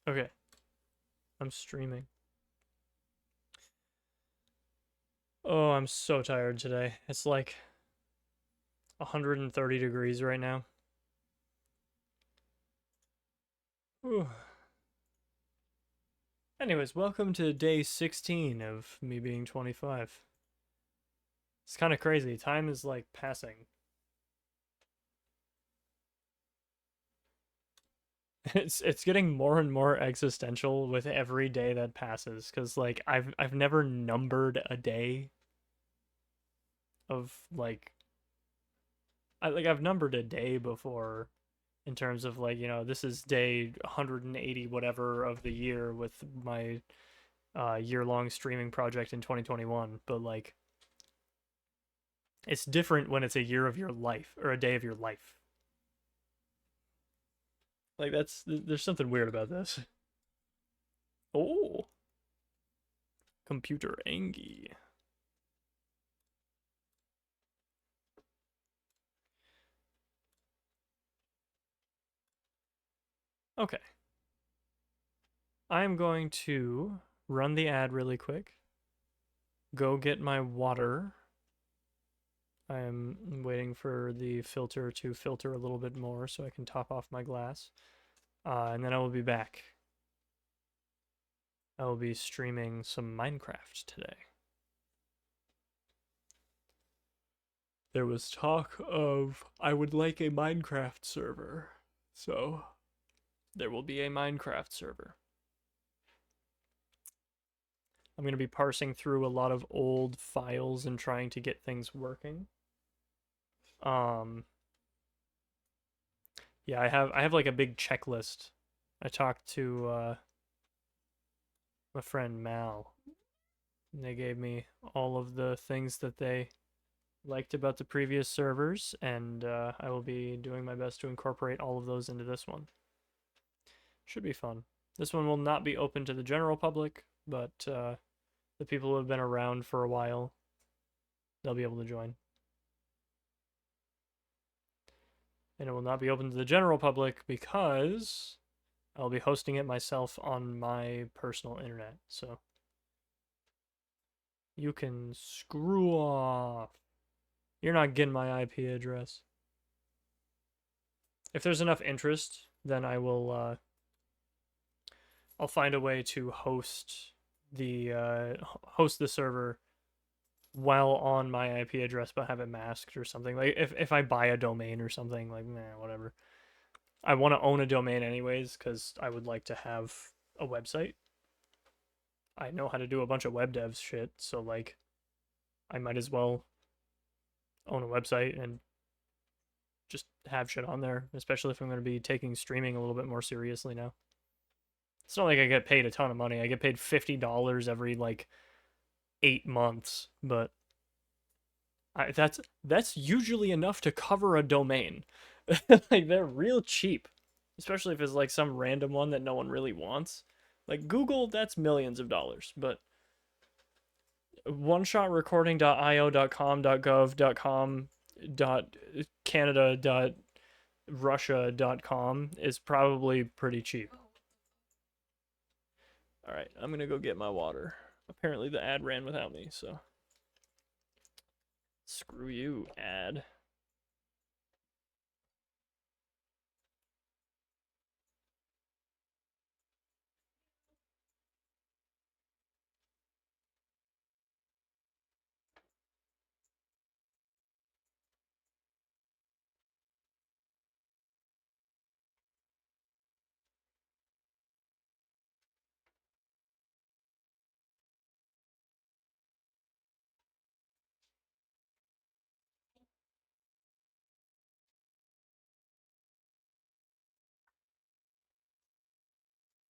Okay, I'm streaming. Oh, I'm so tired today. It's like 130 degrees right now. Whew. Anyways, welcome to day 16 of me being 25. It's kind of crazy. Time is like passing. It's getting more and more existential with every day that passes cuz like I've never numbered a day of like I've numbered a day before in terms of like, this is day 180 whatever of the year with my year-long streaming project in 2021, but like it's different when it's a year of your life or a day of your life. Like there's something weird about this. Oh, computer Angie. Okay. I'm going to run the ad really quick. Go get my water. I'm waiting for the filter to filter a little bit more so I can top off my glass. And then I will be back. I will be streaming some Minecraft today. There was talk of I would like a Minecraft server. So there will be a Minecraft server. I'm going to be parsing through a lot of old files and trying to get things working. Yeah, I have like a big checklist. I talked to my friend Mal, and they gave me all of the things that they liked about the previous servers, and I will be doing my best to incorporate all of those into this one. Should be fun. This one will not be open to the general public, but the people who have been around for a while, they'll be able to join. And it will not be open to the general public because I'll be hosting it myself on my personal internet. So you can screw off. You're not getting my IP address. If there's enough interest, then I'll find a way to host the server while on my IP address, but have it masked or something. Like if I buy a domain or something, like whatever. I want to own a domain anyways because I would like to have a website. I know how to do a bunch of web devs shit, so like I might as well own a website and just have shit on there, especially if I'm going to be taking streaming a little bit more seriously now. It's not like I get paid a ton of money. I get paid $50 every like 8 months, but that's usually enough to cover a domain. Like they're real cheap, especially if it's like some random one that no one really wants. Like Google, that's millions of dollars, but oneshotrecording.io.com.gov.com .canada.russia.com is probably pretty cheap. All right, I'm gonna go get my water. Apparently the ad ran without me, so screw you, ad.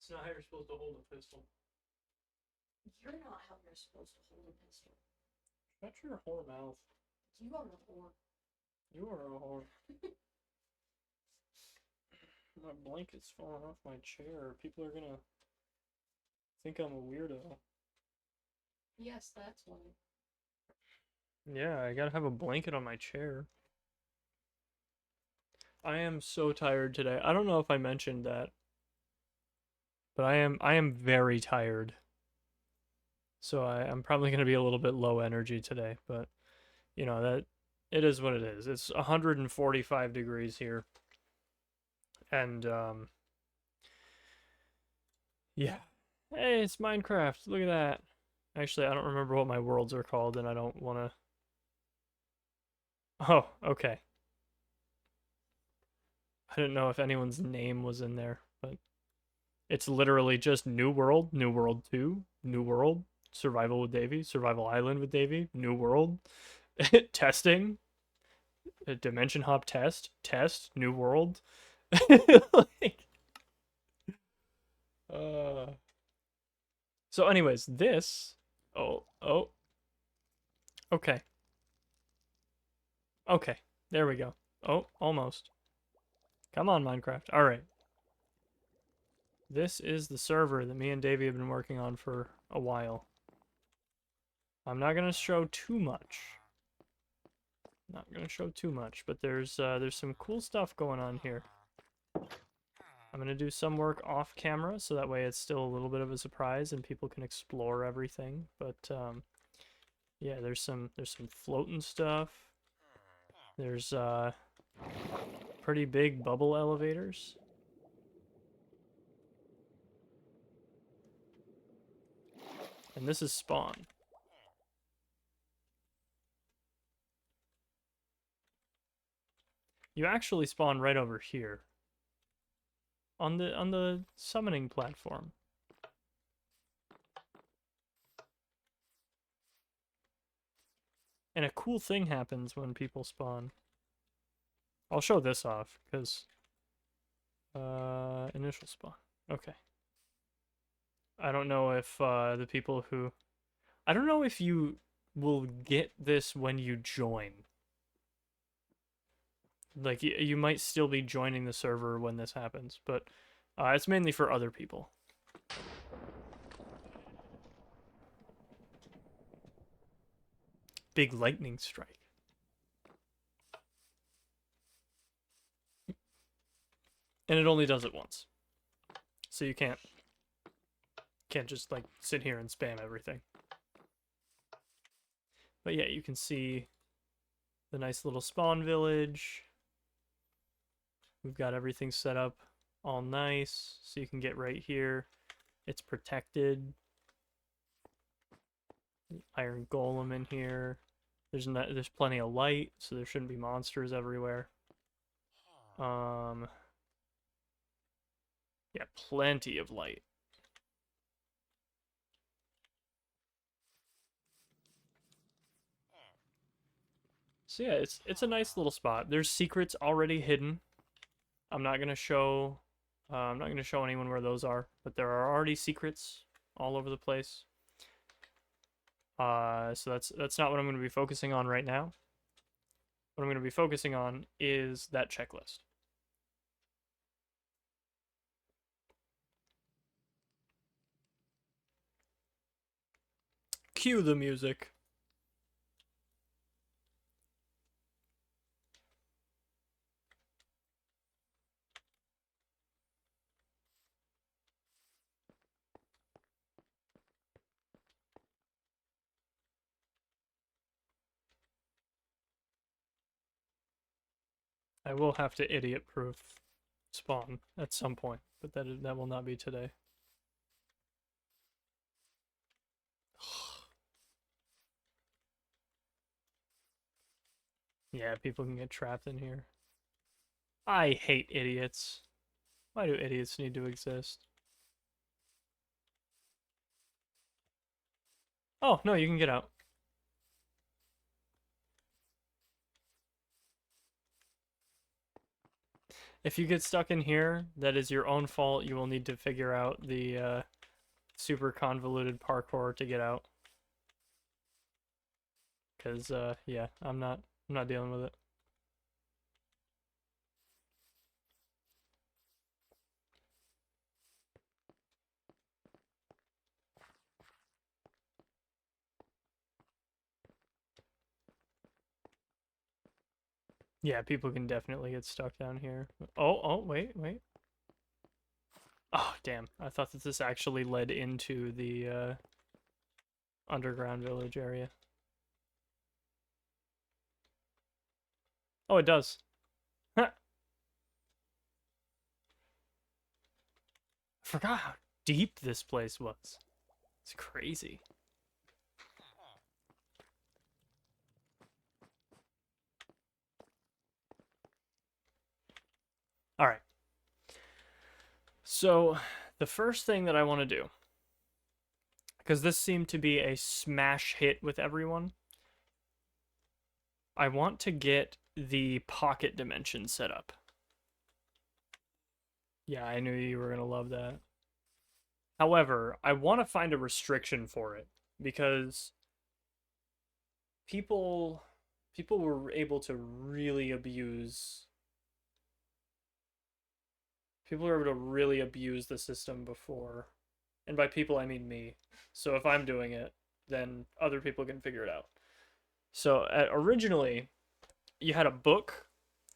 It's not how you're supposed to hold a pistol. You're not how you're supposed to hold a pistol. Shut your whore mouth. You are a whore. You are a whore. My blanket's falling off my chair. People are gonna think I'm a weirdo. Yes, that's why. Yeah, I gotta have a blanket on my chair. I am so tired today. I don't know if I mentioned that, but I am very tired. So I'm probably going to be a little bit low energy today, but you know that it is what it is. It's 145 degrees here. And yeah. Hey, it's Minecraft. Look at that. Actually, I don't remember what my worlds are called and I don't want to. Oh, okay. I didn't know if anyone's name was in there, but it's literally just New World, New World 2, New World, Survival with Davey, Survival Island with Davey, New World, testing, a dimension hop test, New World. like, uh, so, anyways, this. Oh, okay. Okay. There we go. Oh, almost. Come on, Minecraft. All right. This is the server that me and Davey have been working on for a while. I'm not gonna show too much. Not gonna show too much, but there's some cool stuff going on here. I'm gonna do some work off camera, so that way it's still a little bit of a surprise and people can explore everything. But yeah, there's some floating stuff. There's pretty big bubble elevators. And this is spawn. You actually spawn right over here. On the summoning platform. And a cool thing happens when people spawn. I'll show this off, because initial spawn. Okay. I don't know if the people who I don't know if you will get this when you join. Like you might still be joining the server when this happens, but it's mainly for other people. Big lightning strike. And it only does it once. So you can't just like sit here and spam everything. But yeah, you can see the nice little spawn village. We've got everything set up all nice, so you can get right here. It's protected. Iron golem in here. There's plenty of light, so there shouldn't be monsters everywhere. Yeah, plenty of light. So yeah, it's a nice little spot. There's secrets already hidden. I'm not gonna show anyone where those are, but there are already secrets all over the place. So that's not what I'm gonna be focusing on right now. What I'm gonna be focusing on is that checklist. Cue the music. I will have to idiot-proof spawn at some point, but that will not be today. Yeah, people can get trapped in here. I hate idiots. Why do idiots need to exist? Oh, no, you can get out. If you get stuck in here, that is your own fault. You will need to figure out the super convoluted parkour to get out. Cause yeah, I'm not dealing with it. Yeah, people can definitely get stuck down here. Oh, wait, wait. Oh, damn. I thought that this actually led into the underground village area. Oh, it does. I forgot how deep this place was. It's crazy. All right. So, the first thing that I want to do, because this seemed to be a smash hit with everyone, I want to get the pocket dimension set up. Yeah, I knew you were going to love that. However, I want to find a restriction for it because people were able to really abuse the system before. And by people I mean me. So if I'm doing it, then other people can figure it out. So originally you had a book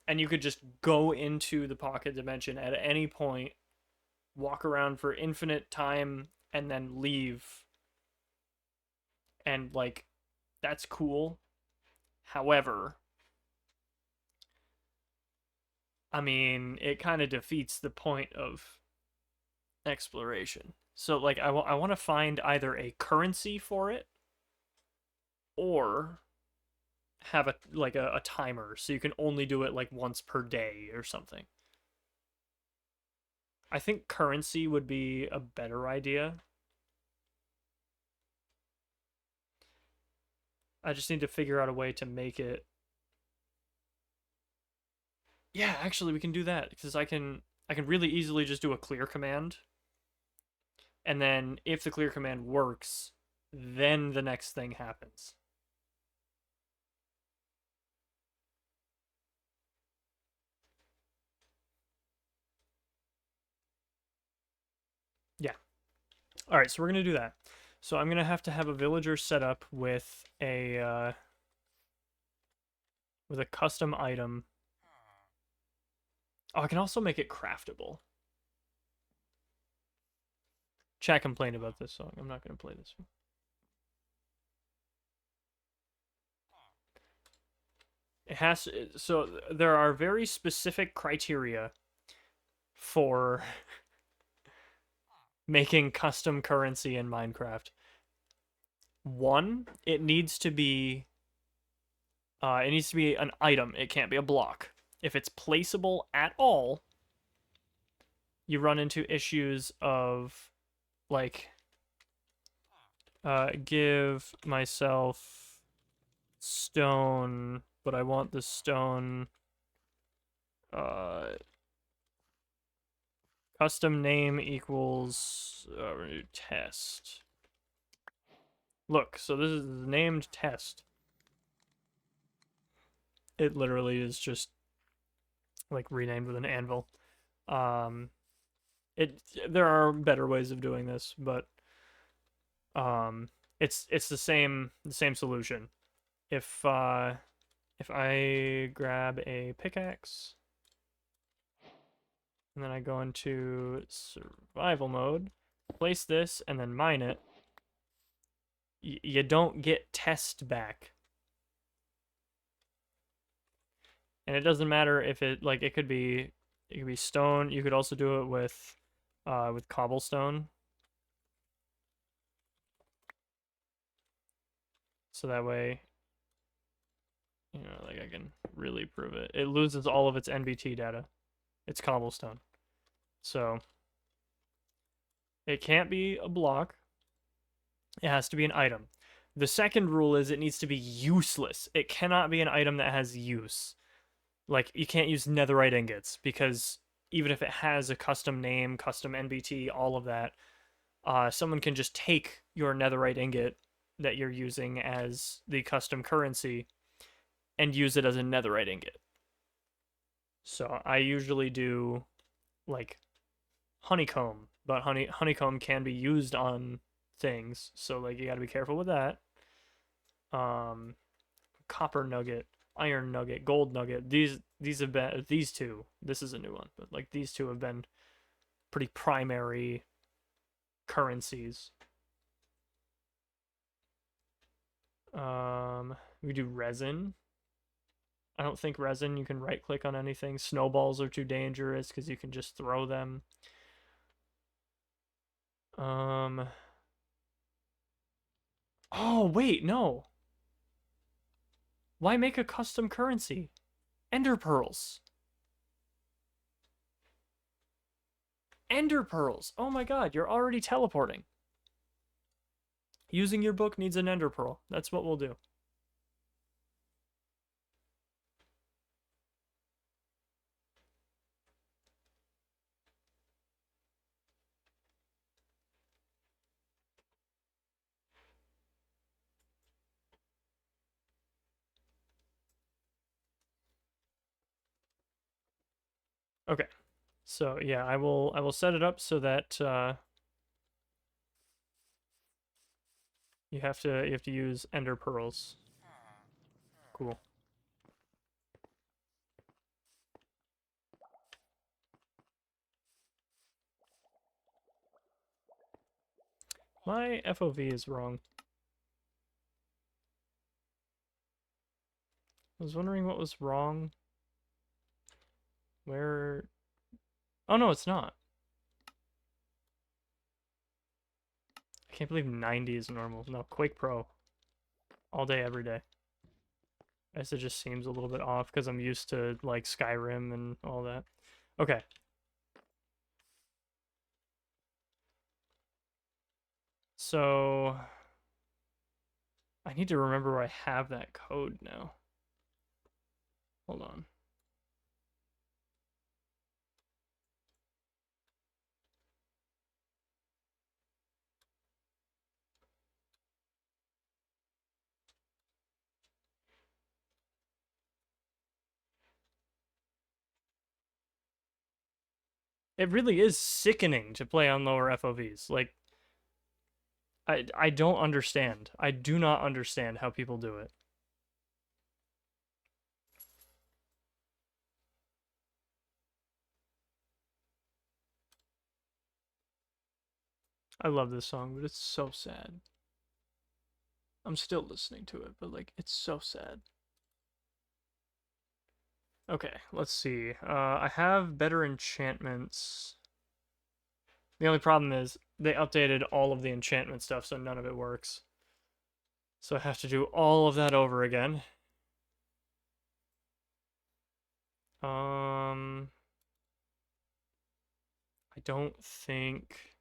and you could just go into the pocket dimension at any point, walk around for infinite time, and then leave. And, like, that's cool. However, I mean, it kind of defeats the point of exploration. So, like, I want to find either a currency for it or have a timer so you can only do it like once per day or something. I think currency would be a better idea. I just need to figure out a way to make it. Yeah, actually we can do that because I can really easily just do a clear command. And then if the clear command works, then the next thing happens. Yeah. All right, so we're going to do that. So I'm going to have a villager set up with a custom item. Oh, I can also make it craftable. Chat complained about this song. I'm not going to play this one. It has so there are very specific criteria for making custom currency in Minecraft. One, it needs to be an item. It can't be a block. If it's placeable at all, you run into issues of like give myself stone, but I want the stone custom name equals test. Look, so this is named test. It literally is just like renamed with an anvil. There are better ways of doing this, but it's the same solution. If I grab a pickaxe and then I go into survival mode, place this and then mine it, you don't get test back. And it doesn't matter if it could be stone. You could also do it with cobblestone. So that way, like I can really prove it. It loses all of its NBT data. It's cobblestone. So it can't be a block. It has to be an item. The second rule is it needs to be useless. It cannot be an item that has use. Like, you can't use netherite ingots because even if it has a custom name, custom NBT, all of that, someone can just take your netherite ingot that you're using as the custom currency and use it as a netherite ingot. So I usually do like honeycomb, but honeycomb can be used on things, so like you got to be careful with that. Copper nugget. iron nugget, gold nugget. These have been these two. This is a new one, but like these two have been pretty primary currencies. We do resin. I don't think resin you can right click on anything. Snowballs are too dangerous because you can just throw them. Oh, wait, no. Why make a custom currency? Ender pearls. Ender pearls. Oh my god, you're already teleporting. Using your book needs an ender pearl. That's what we'll do. Okay. So yeah, I will set it up so that you have to use ender pearls. Cool. My FOV is wrong. I was wondering what was wrong. Where? Oh no, it's not. I can't believe 90 is normal. No, Quake Pro. All day, every day. I guess it just seems a little bit off because I'm used to like Skyrim and all that. Okay. So I need to remember where I have that code now. Hold on. It really is sickening to play on lower FOVs. Like I don't understand. I do not understand how people do it. I love this song, but it's so sad. I'm still listening to it, but like it's so sad. Okay, let's see. I have better enchantments. The only problem is they updated all of the enchantment stuff, so none of it works. So I have to do all of that over again. I don't think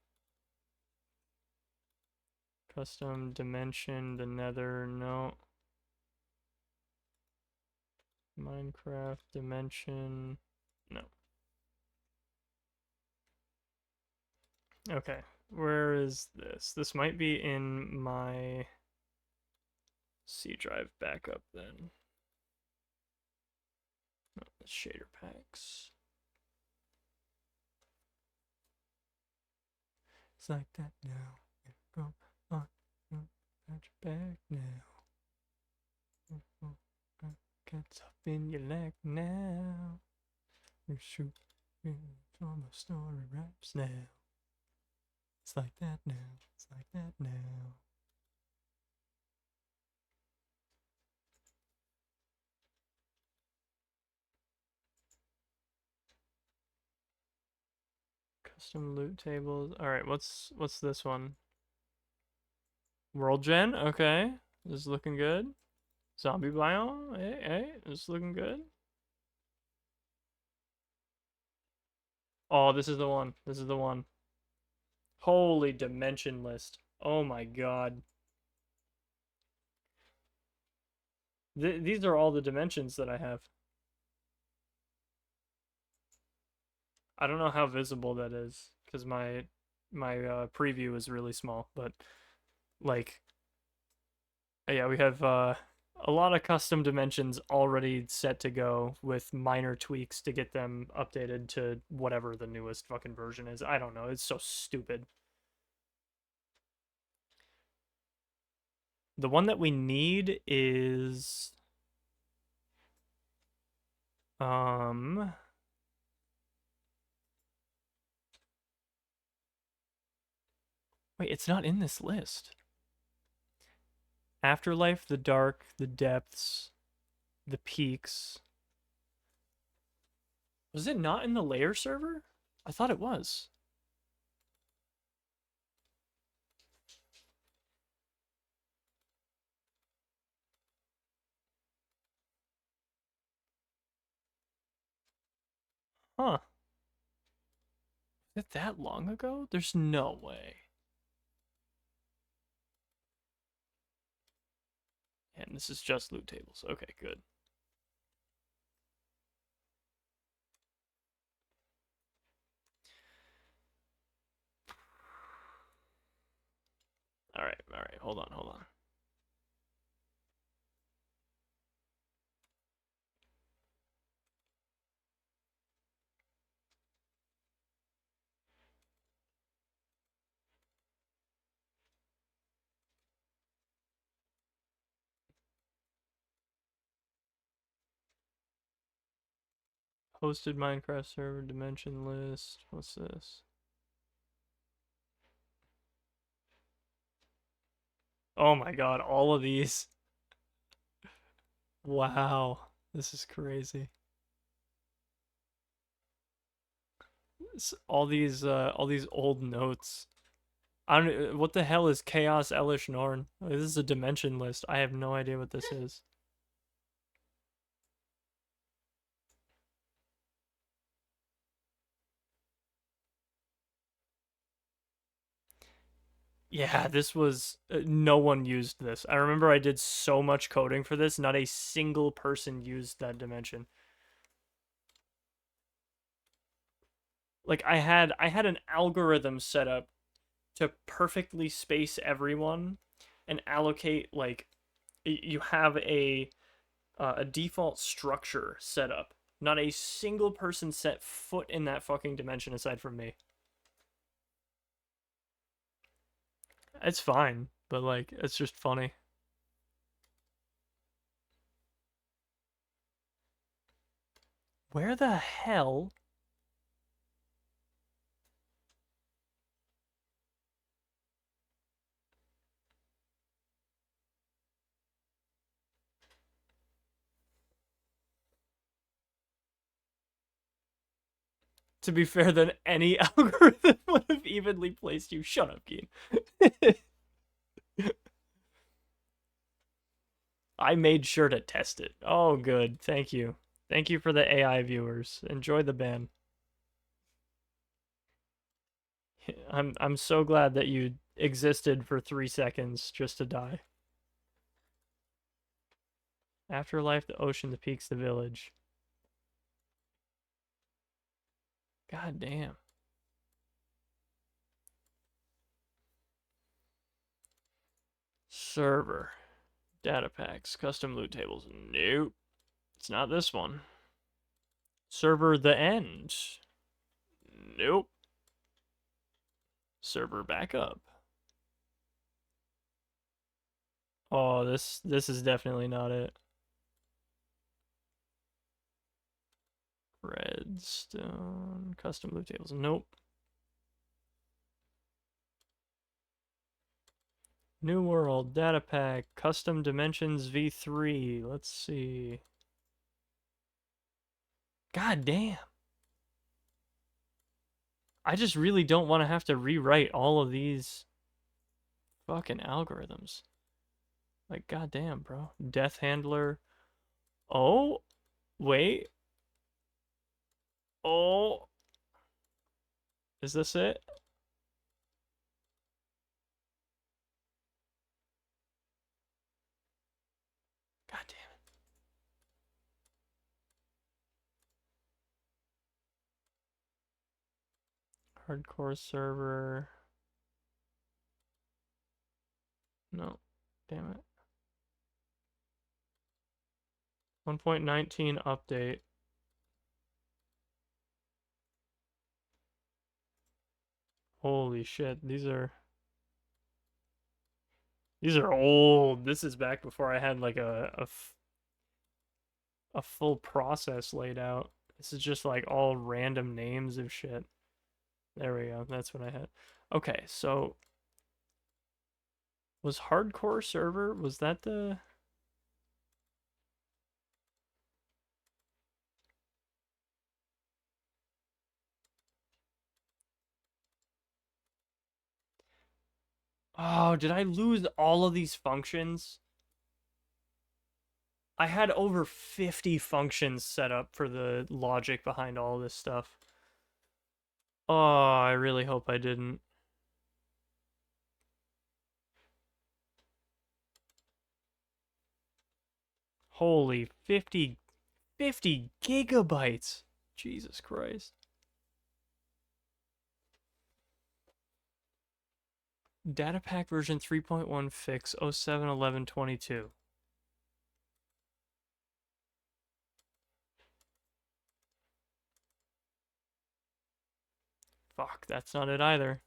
custom dimension, the nether, no. Minecraft dimension, no. Okay, where is this? This might be in my C drive backup then. No, the shader packs. It's like that now. Go on, got your back now. Gets up in your leg now. You shoot from the story raps now. It's like that now. It's like that now. Custom loot tables. All right, what's this one? World Gen. Okay, this is looking good. Zombie biome. Hey, this is looking good. Oh, this is the one. This is the one. Holy dimension list. Oh my god. These are all the dimensions that I have. I don't know how visible that is because my preview is really small, but like yeah, we have a lot of custom dimensions already set to go with minor tweaks to get them updated to whatever the newest fucking version is. I don't know. It's so stupid. The one that we need is Um. Wait, it's not in this list. Afterlife, the Dark, the Depths, the Peaks. Was it not in the layer server? I thought it was. Huh. Is it that long ago? There's no way. And this is just loot tables. Okay, good. All right. Hold on. Hosted Minecraft server dimension list. What's this? Oh my god, all of these. Wow. This is crazy. All these old notes. I don't. What the hell is Chaos Elish Norn? This is a dimension list. I have no idea what this is. Yeah, this was no one used this. I remember I did so much coding for this. Not a single person used that dimension. Like I had an algorithm set up to perfectly space everyone and allocate like you have a default structure set up. Not a single person set foot in that fucking dimension aside from me. It's fine, but like it's just funny. Where the hell? To be fair, then any algorithm would have evenly placed you. Shut up, Keen. I made sure to test it. Oh, good. Thank you. Thank you for the AI viewers. Enjoy the ban. I'm so glad that you existed for 3 seconds just to die. Afterlife, the ocean, the peaks, the village. God damn. Server. Data packs. Custom loot tables. Nope. It's not this one. Server the end. Nope. Server backup. Oh, this is definitely not it. Redstone. Custom loot tables. Nope. New World, Data Pack, Custom Dimensions V3. Let's see. God damn. I just really don't want to have to rewrite all of these fucking algorithms. Like, goddamn, bro. Death Handler. Oh, wait. Oh. Is this it? God damn it. Hardcore server. No. Damn it. 1.19 update. Holy shit. These are old. This is back before I had like a full process laid out. This is just like all random names of shit. There we go. That's what I had. Okay, so was hardcore server, was that the Oh, did I lose all of these functions? I had over 50 functions set up for the logic behind all this stuff. Oh, I really hope I didn't. Holy 50 gigabytes. Jesus Christ. Data pack version 3.1 fix 071122. Fuck, that's not it either.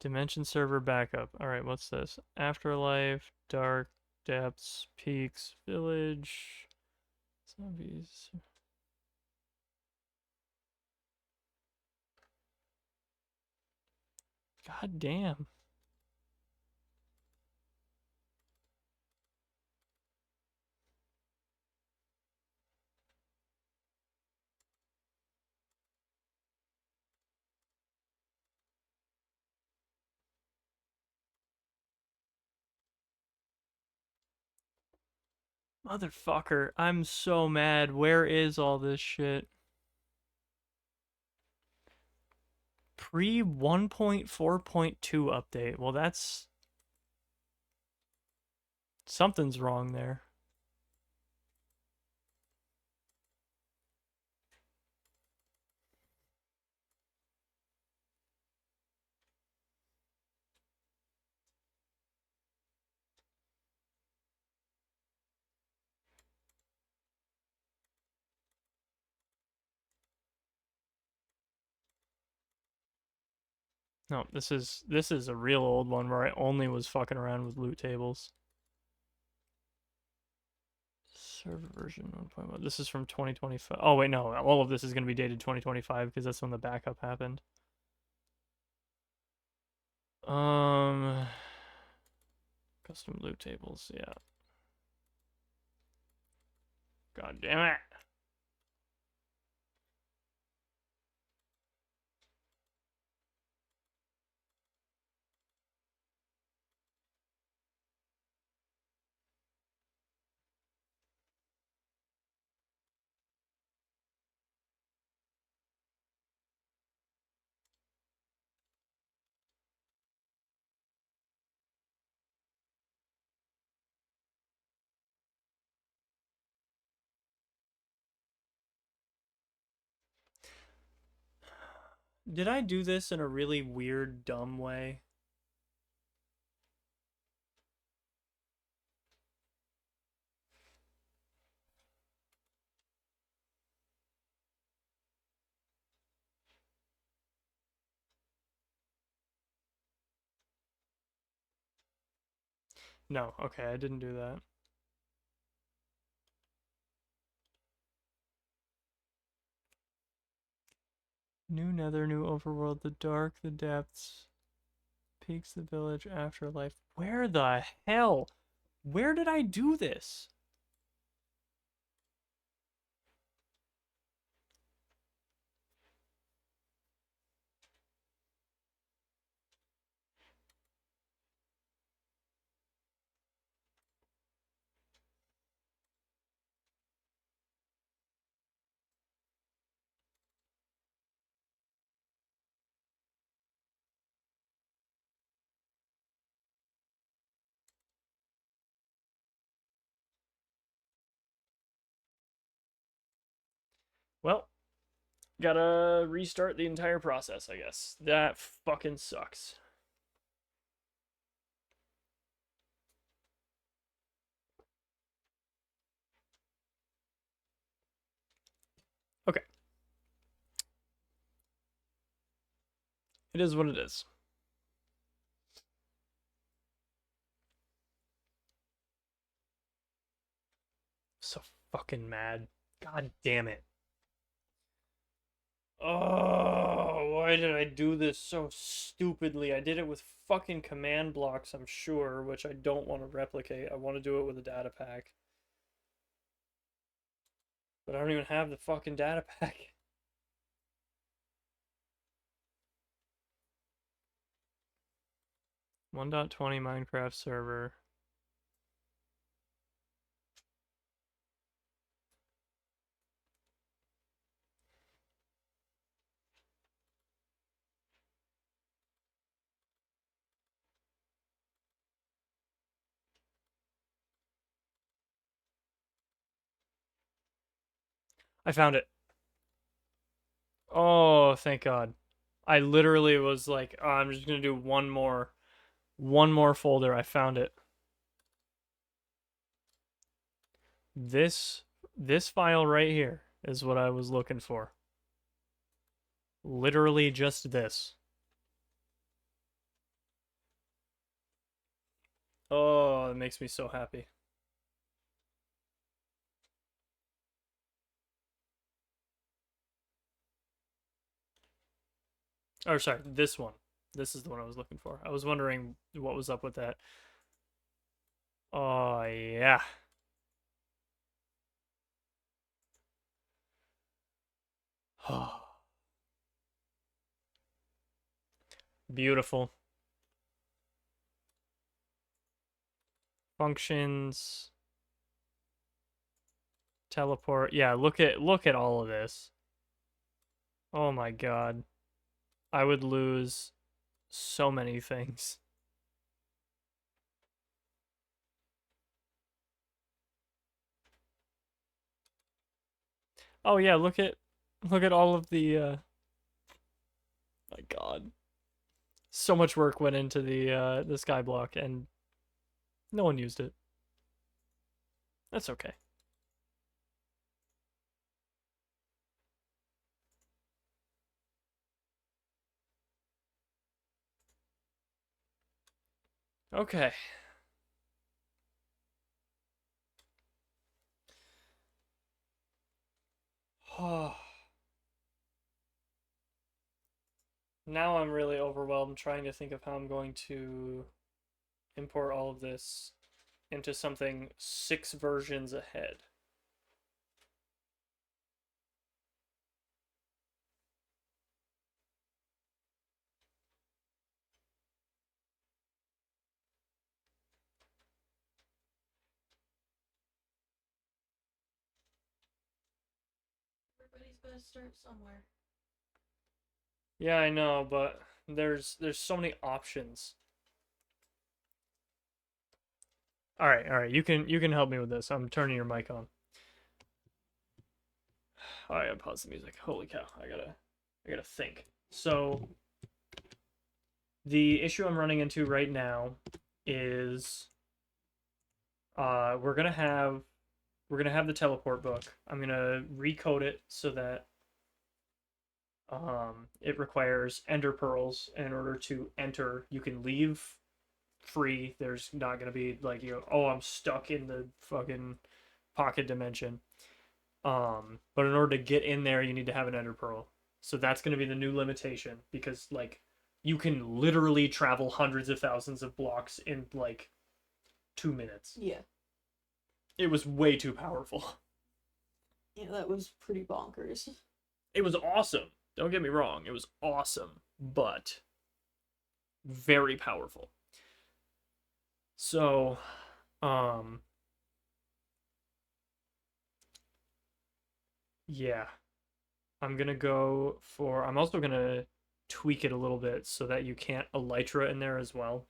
Dimension server backup. Alright, what's this? Afterlife, Dark, Depths, Peaks, Village, Zombies. God damn. Motherfucker, I'm so mad. Where is all this shit? Pre 1.4.2 update. Well, that's something's wrong there. No, this is a real old one where I only was fucking around with loot tables. Server version 1.1. This is from 2025. Oh wait, no. All of this is going to be dated 2025 because that's when the backup happened. Um Custom loot tables, yeah. God damn it. Did I do this in a really weird, dumb way? No, okay, I didn't do that. New Nether, New Overworld, The Dark, The Depths, Peaks, The Village, Afterlife. Where the hell? Where did I do this? Well, gotta restart the entire process, I guess. That fucking sucks. Okay. It is what it is. So fucking mad. God damn it. Oh, why did I do this so stupidly? I did it with fucking command blocks, I'm sure, which I don't want to replicate. I want to do it with a data pack. But I don't even have the fucking data pack. One point 20 Minecraft server. I found it. Oh, thank God. I literally was like, oh, I'm just gonna do one more folder. I found it. This file right here is what I was looking for. Literally just this. Oh, it makes me so happy. Oh, sorry, this one. This is the one I was looking for. I was wondering what was up with that. Oh, yeah. Beautiful. Functions. Teleport. Yeah, look at all of this. Oh my God. I would lose so many things. Oh yeah, look at all of the my God. So much work went into the skyblock and no one used it. That's okay. Okay. Now I'm really overwhelmed trying to think of how I'm going to import all of this into something 6 versions ahead. Everybody's gotta start somewhere. Yeah, I know, but there's so many options. All right. You can help me with this. I'm turning your mic on. All right, I pause the music. Holy cow! I gotta think. So the issue I'm running into right now is we're gonna have the teleport book. I'm gonna recode it so that it requires ender pearls in order to enter. You can leave free. There's not gonna be like oh, I'm stuck in the fucking pocket dimension. But in order to get in there, you need to have an ender pearl. So that's gonna be the new limitation because like you can literally travel hundreds of thousands of blocks in like 2 minutes. Yeah. It was way too powerful. Yeah, that was pretty bonkers. It was awesome. Don't get me wrong. It was awesome, but very powerful. So, yeah. I'm also gonna tweak it a little bit so that you can't elytra in there as well.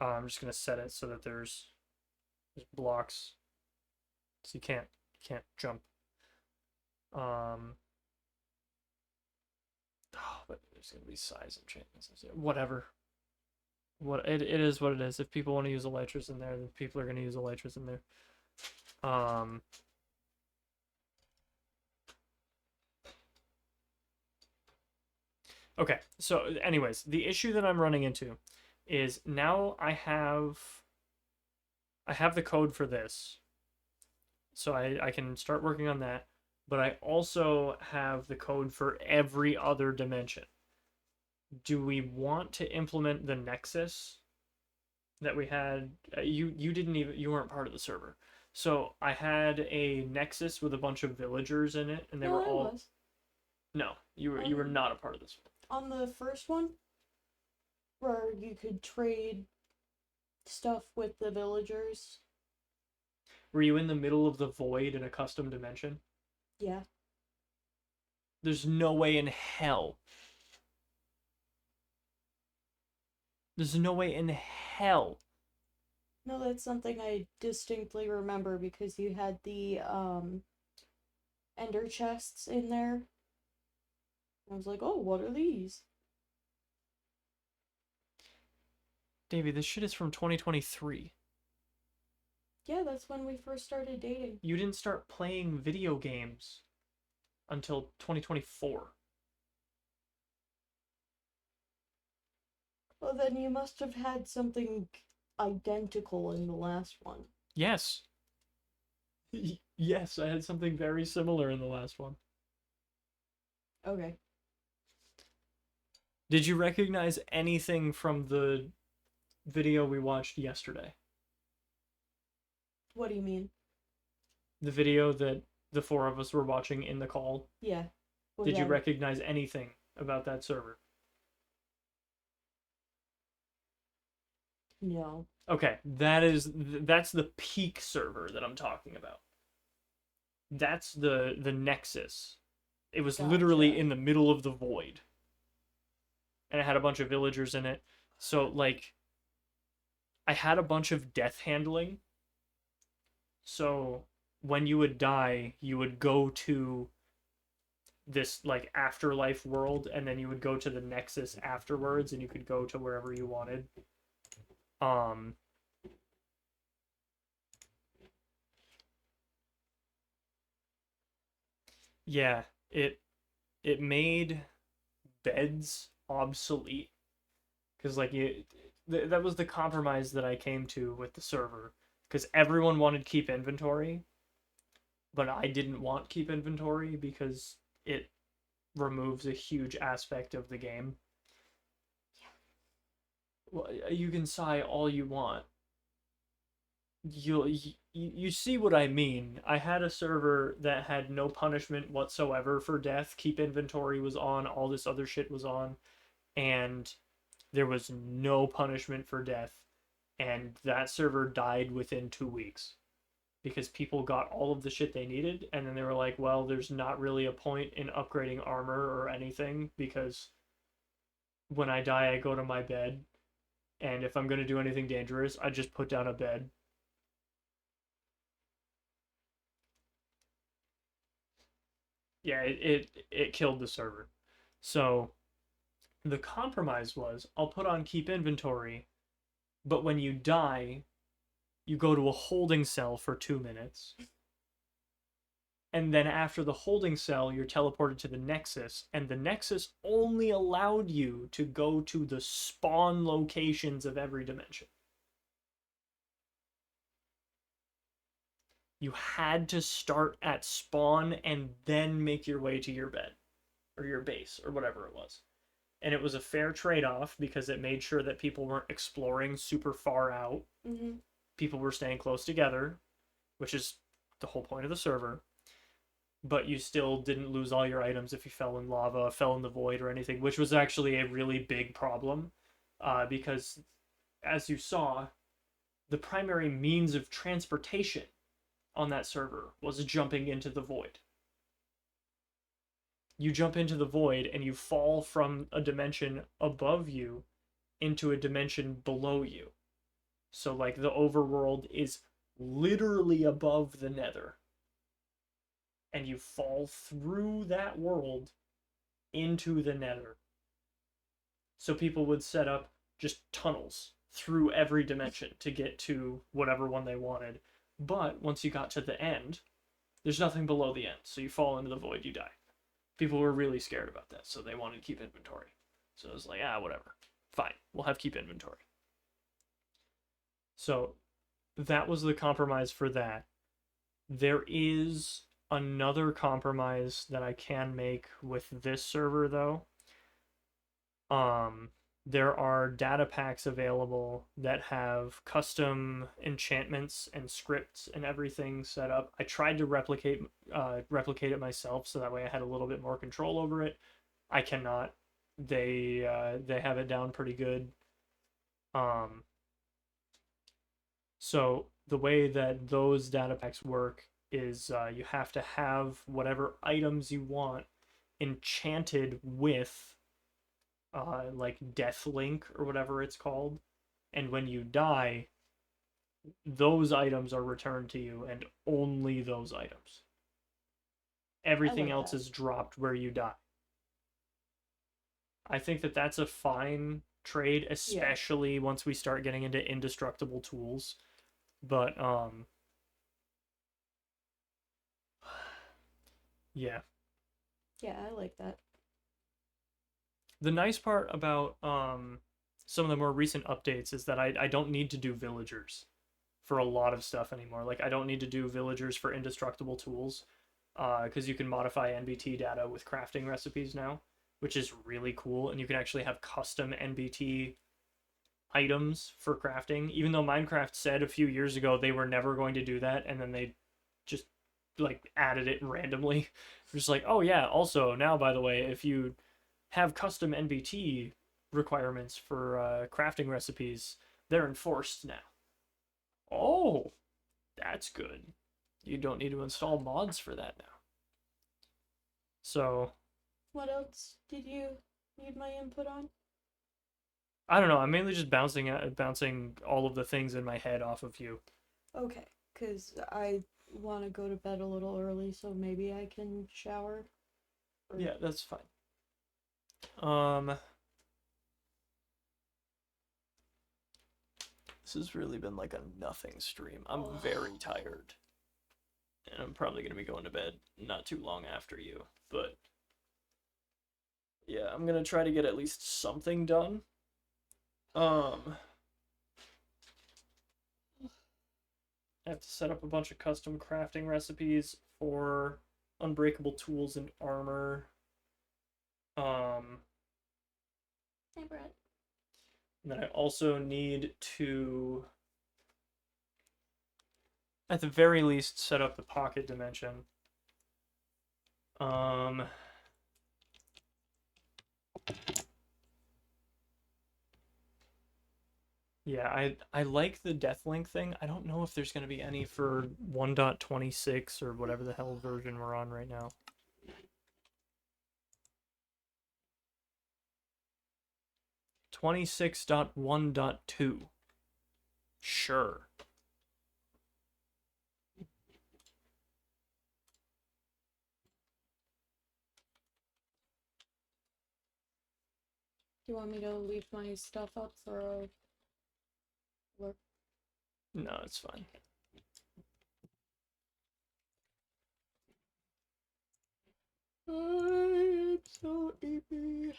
I'm just gonna set it so that there's blocks, so you can't jump. Oh, but there's gonna be size enchantments. Whatever. It is what it is. If people want to use elytras in there, then people are gonna use elytras in there. Um. Okay, so anyways, the issue that I'm running into is now I have the code for this, so I can start working on that, but I also have the code for every other dimension. Do we want to implement the Nexus that we had? You didn't even, you weren't part of the server. So I had a Nexus with a bunch of villagers in it, and they No, were I all was. no, you were not a part of this one. On the first one, where you could trade stuff with the villagers. Were you in the middle of the void in a custom dimension? Yeah. There's no way in hell. There's no way in hell. No, that's something I distinctly remember because you had the ender chests in there. I was like, oh, what are these? Davey, this shit is from 2023. Yeah, that's when we first started dating. You didn't start playing video games until 2024. Well, then you must have had something identical in the last one. Yes. Yes, I had something very similar in the last one. Okay. Did you recognize anything from the video we watched yesterday? What do you mean? The video that the four of us were watching in the call? Yeah. Did you recognize anything about that server? No. Okay, that's the peak server that I'm talking about. That's the Nexus. It was literally Gotcha. in the middle of the void. And it had a bunch of villagers in it. So like I had a bunch of death handling. So when you would die, you would go to this like afterlife world, and then you would go to the Nexus afterwards, and you could go to wherever you wanted. Um yeah, it made beds obsolete because like that was the compromise that I came to with the server, because everyone wanted keep inventory, but I didn't want keep inventory because it removes a huge aspect of the game. Well, you can sigh all you want. You see what I mean. I had a server that had no punishment whatsoever for death. Keep inventory was on, all this other shit was on, and there was no punishment for death. And that server died within 2 weeks because people got all of the shit they needed, and then they were like, well, there's not really a point in upgrading armor or anything because when I die, I go to my bed, and if I'm going to do anything dangerous, I just put down a bed. Yeah, it killed the server. So the compromise was I'll put on keep inventory, but when you die, you go to a holding cell for 2 minutes. And then after the holding cell, you're teleported to the Nexus, and the Nexus only allowed you to go to the spawn locations of every dimension. You had to start at spawn and then make your way to your bed or your base or whatever it was. And it was a fair trade-off because it made sure that people weren't exploring super far out. Mm-hmm. People were staying close together, which is the whole point of the server. But you still didn't lose all your items if you fell in lava, fell in the void, or anything, which was actually a really big problem. Because, as you saw, the primary means of transportation on that server was jumping into the void. You jump into the void and you fall from a dimension above you into a dimension below you. So, like, the overworld is literally above the nether. And you fall through that world into the nether. So people would set up just tunnels through every dimension to get to whatever one they wanted. But once you got to the end, there's nothing below the end. So you fall into the void, you die. People were really scared about that, so they wanted to keep inventory. So I was like, whatever. Fine, we'll have keep inventory. So that was the compromise for that. There is another compromise that I can make with this server though. There are data packs available that have custom enchantments and scripts and everything set up. I tried to replicate it myself so that way I had a little bit more control over it. I cannot. They have it down pretty good. So the way that those data packs work is you have to have whatever items you want enchanted with like Death Link or whatever it's called, and when you die, those items are returned to you, and only those items. Everything like else that. is dropped where you die. I think that that's a fine trade, especially once we start getting into indestructible tools. But yeah. Yeah, I like that. The nice part about some of the more recent updates is that I don't need to do villagers for a lot of stuff anymore. Like I don't need to do villagers for indestructible tools because you can modify NBT data with crafting recipes now, which is really cool. And you can actually have custom NBT items for crafting, even though Minecraft said a few years ago they were never going to do that, and then they just like added it randomly. Just like, oh yeah, also now by the way, if you have custom NBT requirements for crafting recipes, they're enforced now. Oh, that's good. You don't need to install mods for that now. So, what else did you need my input on? I don't know. I'm mainly just bouncing all of the things in my head off of you. Okay, because I want to go to bed a little early, so maybe I can shower. Yeah, that's fine. This has really been like a nothing stream. I'm very tired. And I'm probably going to be going to bed not too long after you. But yeah, I'm going to try to get at least something done. I have to set up a bunch of custom crafting recipes for unbreakable tools and armor. Hey, Brett. And then I also need to, at the very least, set up the pocket dimension. Yeah, I like the Deathlink thing. I don't know if there's going to be any for 1.26 or whatever the hell version we're on right now. 26.1.2. Sure. Do you want me to leave my stuff up for work? No, it's fine. I'm so sleepy.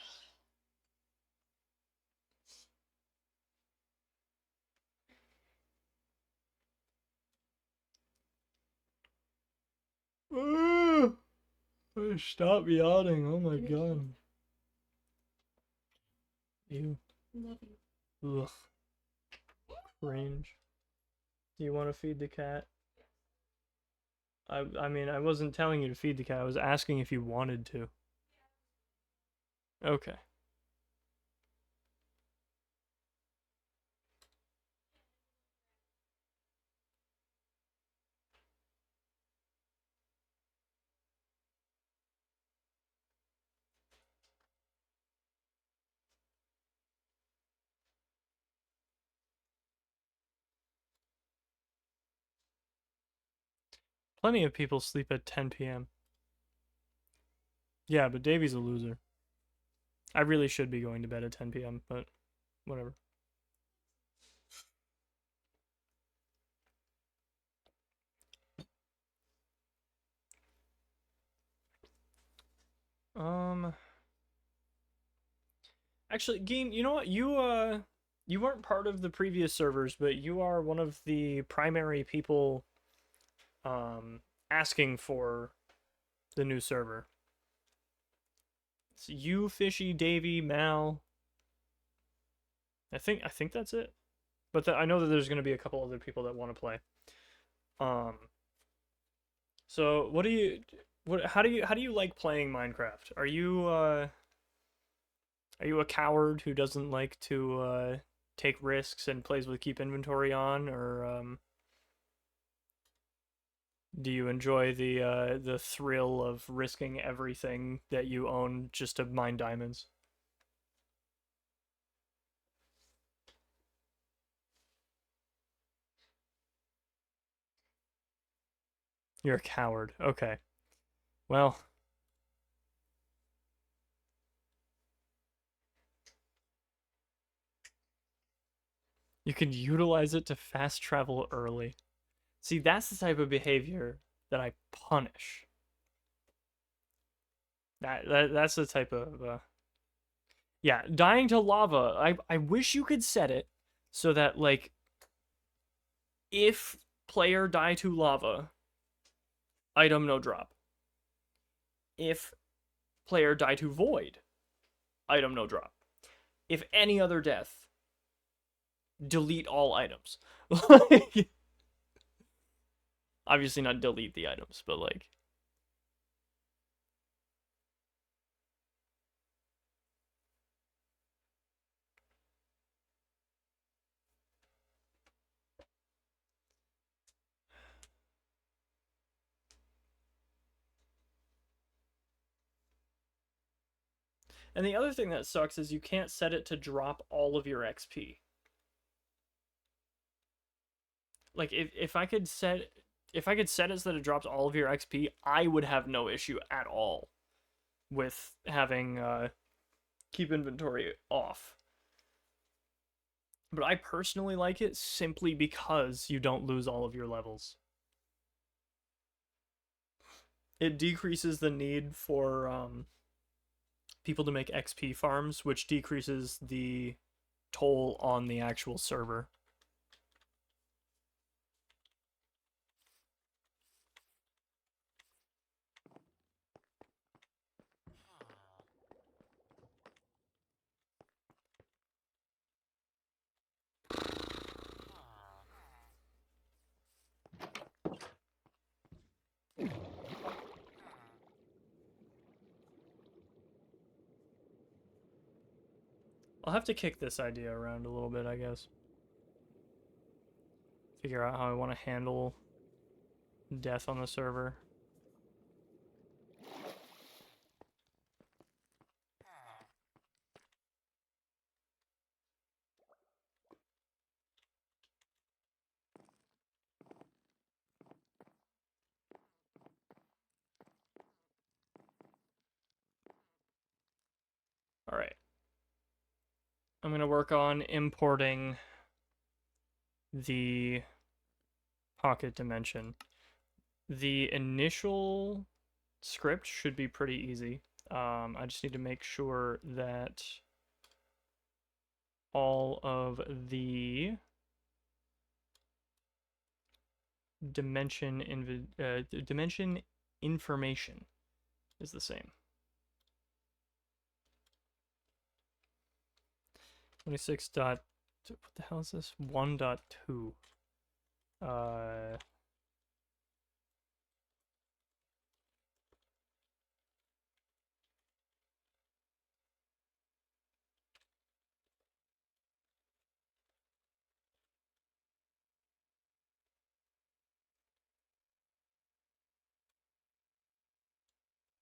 Stop yawning. Oh my god. Ew. Love you. Ugh. Cringe. Do you want to feed the cat? I mean, I wasn't telling you to feed the cat. I was asking if you wanted to. Okay. Plenty of people sleep at 10 p.m. Yeah, but Davey's a loser. I really should be going to bed at 10 p.m., but whatever. Actually, Geen, you know what? You weren't part of the previous servers, but you are one of the primary people asking for the new server. It's you, Fishy, Davey, Mal. I think that's it. But I know that there's going to be a couple other people that want to play. Um so how do you like playing Minecraft? Are you a coward who doesn't like to take risks and plays with keep inventory on, or do you enjoy the thrill of risking everything that you own just to mine diamonds? You're a coward. Okay. Well, you can utilize it to fast travel early. See, that's the type of behavior that I punish. That's the type of yeah, dying to lava. I wish you could set it so that like if player die to lava, item no drop. If player die to void, item no drop. If any other death, delete all items. Obviously not delete the items, but like and the other thing that sucks is you can't set it to drop all of your XP. Like if I could set it so that it drops all of your XP, I would have no issue at all with having keep inventory off. But I personally like it simply because you don't lose all of your levels. It decreases the need for people to make XP farms, which decreases the toll on the actual server. I'll have to kick this idea around a little bit, I guess. Figure out how I want to handle death on the server. All right. I'm going to work on importing the pocket dimension. The initial script should be pretty easy. I just need to make sure that all of the dimension information is the same. 26 dot, what the hell is this? 1.2.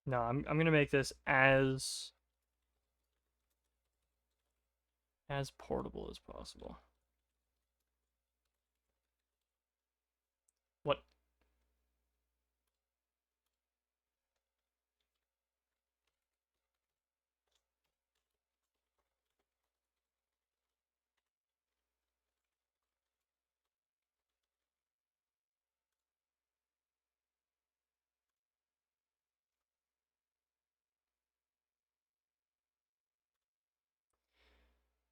No, I'm gonna make this as portable as possible. What?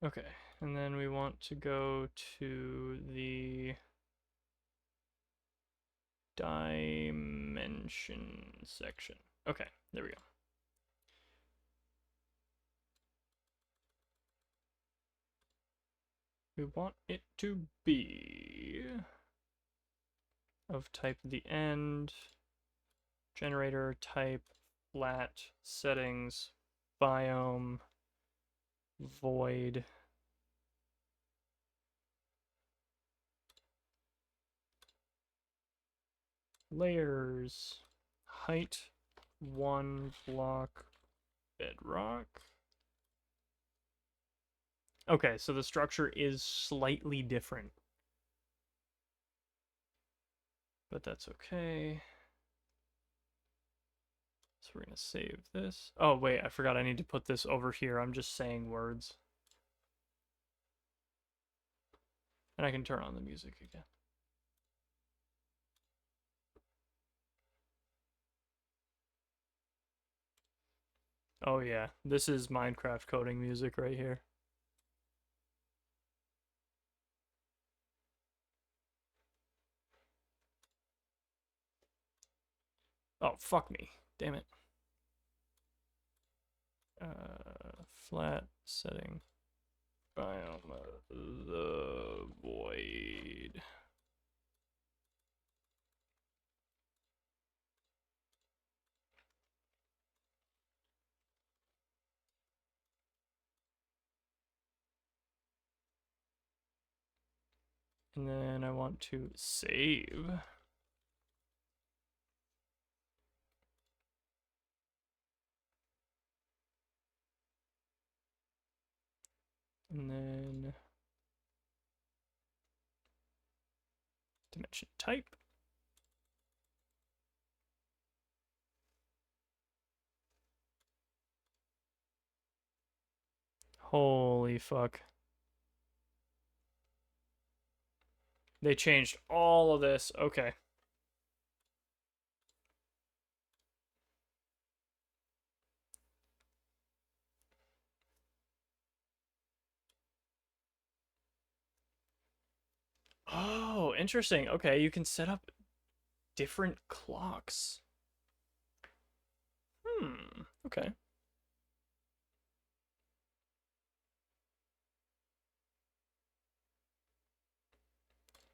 Okay, and then we want to go to the dimension section. Okay, there we go. We want it to be of type the end, generator type, flat, settings, biome, void. Layers, height, 1 block, bedrock. Okay, so the structure is slightly different. But that's okay. So we're going to save this. Oh, wait, I forgot I need to put this over here. I'm just saying words. And I can turn on the music again. Oh yeah, this is Minecraft coding music right here. Oh, fuck me. Damn it. Flat setting. Biome the void. And then I want to save. And then dimension type. Holy fuck. They changed all of this. Okay. Oh, interesting. Okay, you can set up different clocks. Okay.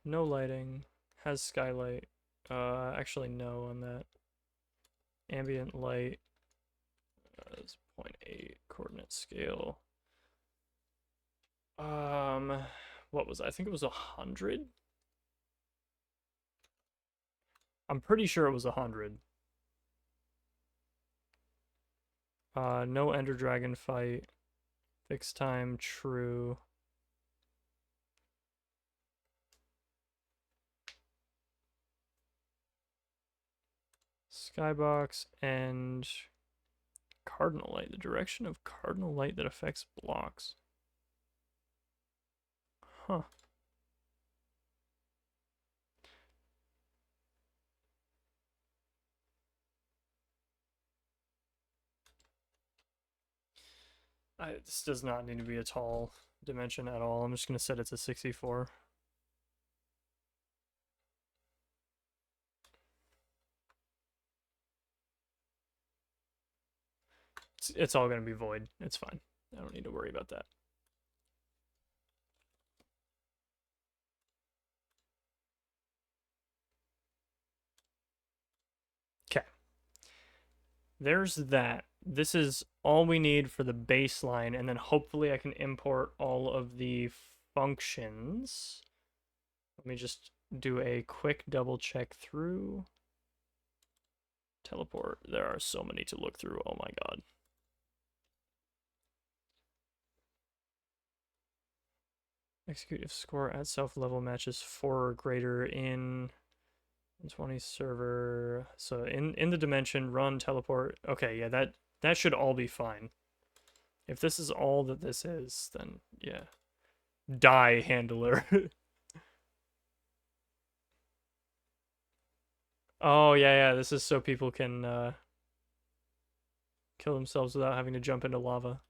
No lighting. Has skylight. Actually no on that. Ambient light. Is 0.8 coordinate scale. What was I think it was 100? I'm pretty sure it was 100. No Ender Dragon fight. Fixed time, true. Skybox and cardinal light. The direction of cardinal light that affects blocks. Huh. This does not need to be a tall dimension at all. I'm just going to set it to 64. It's all going to be void. It's fine. I don't need to worry about that. Okay. There's that. This is all we need for the baseline, and then hopefully I can import all of the functions. Let me just do a quick double check through. Teleport. There are so many to look through. Oh my god. Execute if score at self level matches 4 or greater in 20 server. So in the dimension, run, teleport. Okay, yeah, that should all be fine. If this is all that this is, then yeah. Die handler. Oh yeah, this is so people can kill themselves without having to jump into lava.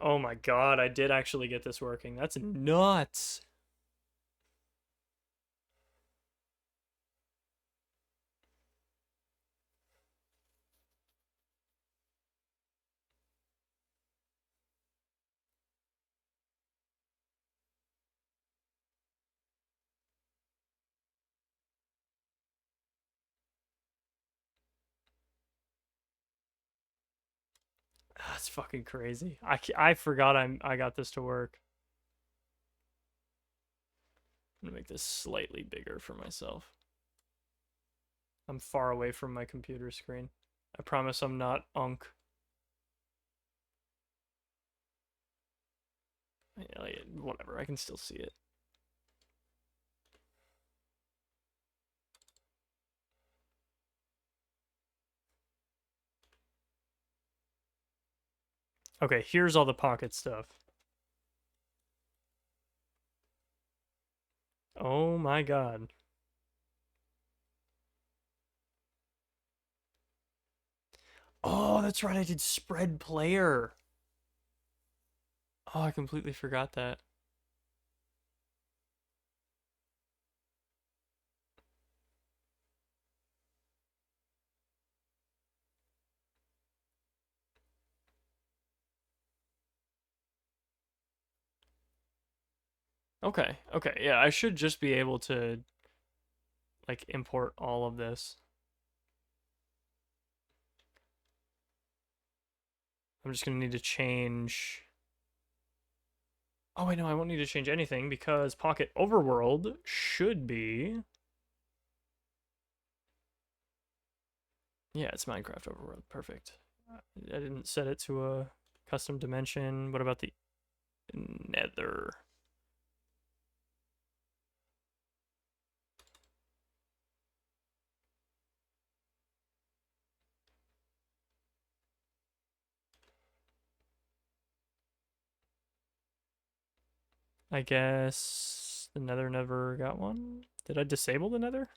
Oh my god, I did actually get this working. That's nuts. That's fucking crazy. I forgot I got this to work. I'm gonna make this slightly bigger for myself. I'm far away from my computer screen. I promise I'm not unk. Whatever, I can still see it. Okay, here's all the Pocket stuff. Oh my god. Oh, that's right, I did spread player. Oh, I completely forgot that. Okay, okay, yeah, I should just be able to, like, import all of this. I'm just gonna need to change. Oh, wait, no, I won't need to change anything because Pocket Overworld should be. Yeah, it's Minecraft Overworld. Perfect. I didn't set it to a custom dimension. What about the Nether? I guess the Nether never got one. Did I disable the Nether?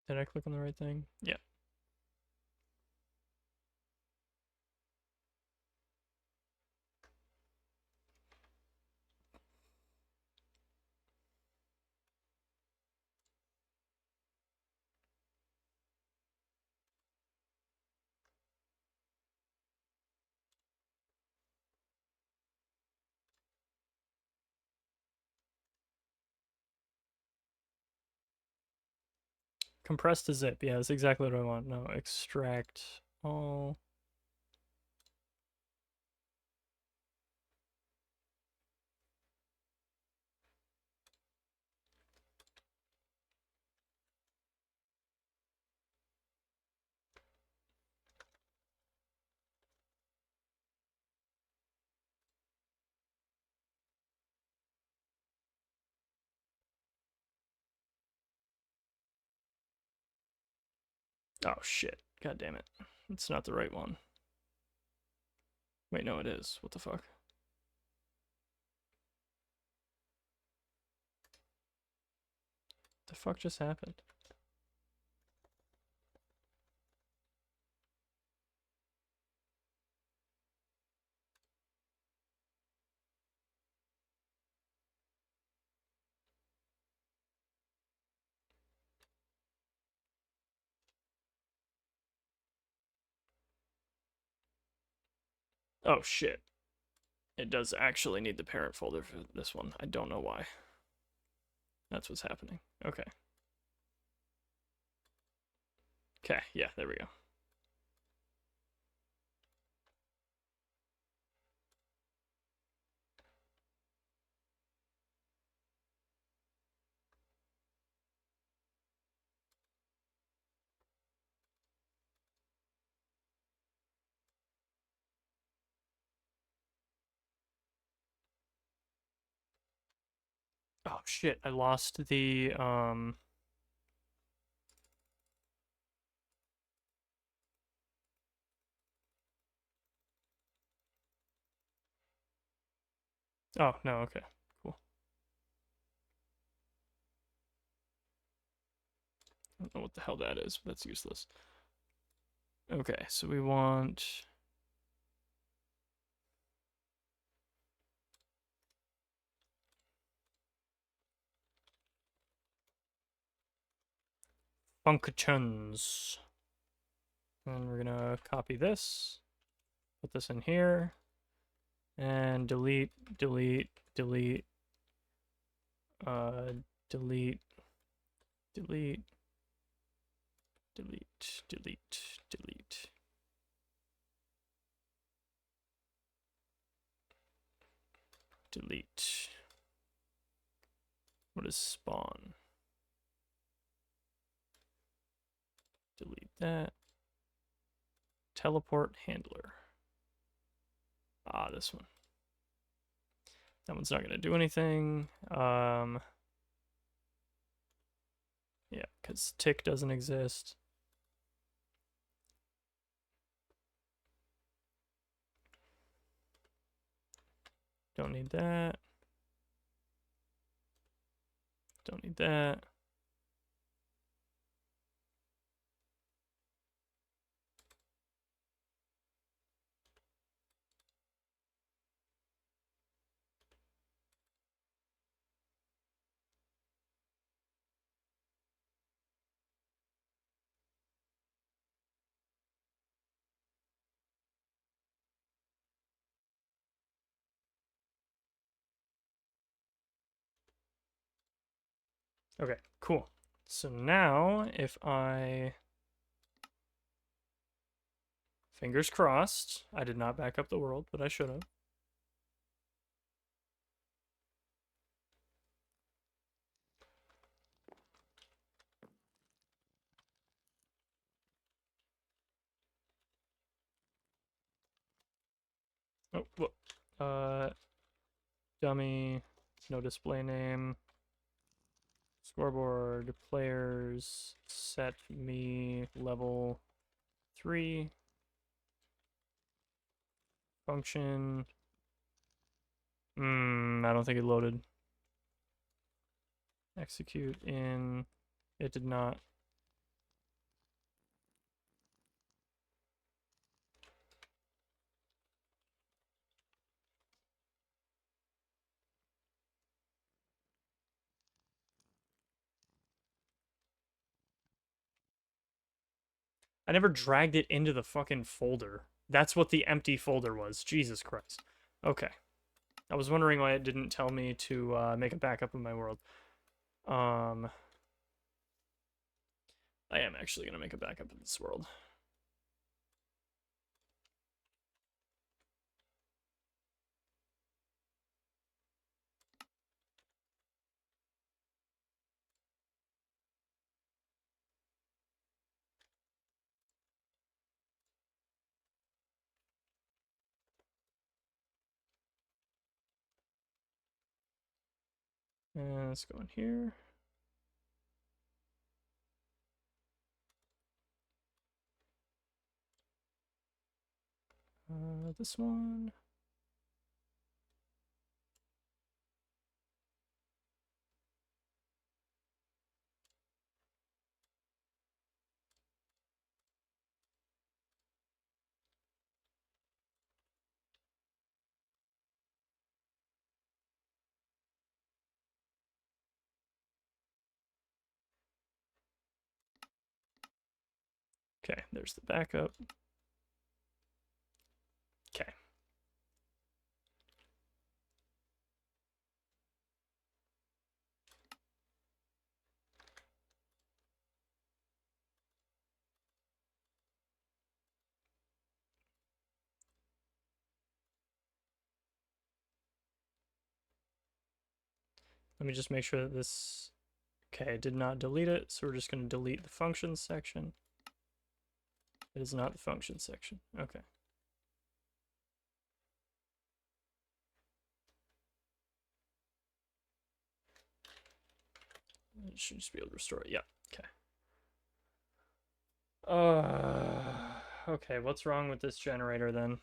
Did I click on the right thing? Yeah. Compress to zip. Yeah, that's exactly what I want. No, extract all. Oh shit. God damn it. It's not the right one. Wait, no, it is. What the fuck? The fuck just happened? Oh shit. It does actually need the parent folder for this one. I don't know why. That's what's happening. Okay. Okay, yeah, there we go. Oh shit, I lost the Oh, no, okay. Cool. I don't know what the hell that is, but that's useless. Okay, so we want functions. And we're gonna copy this, put this in here, and delete, delete, delete, delete, delete, delete, delete, delete. Delete. What is spawn? Delete that. Teleport handler. Ah, this one. That one's not gonna do anything. Yeah, because tick doesn't exist. Don't need that. Don't need that. Okay, cool. So now if I fingers crossed, I did not back up the world, but I should have. Oh, whoop. Dummy, no display name, scoreboard, players, set me level 3, function. I don't think it loaded. Execute in, it did not. I never dragged it into the fucking folder. That's what the empty folder was. Jesus Christ. Okay. I was wondering why it didn't tell me to make a backup of my world. I am actually going to make a backup of this world. And let's go in here. This one. Okay, there's the backup. Okay. Let me just make sure that this, okay, I did not delete it, so we're just going to delete the functions section. It is not the function section. Okay. It should just be able to restore it. Yeah. Okay. Okay, what's wrong with this generator then?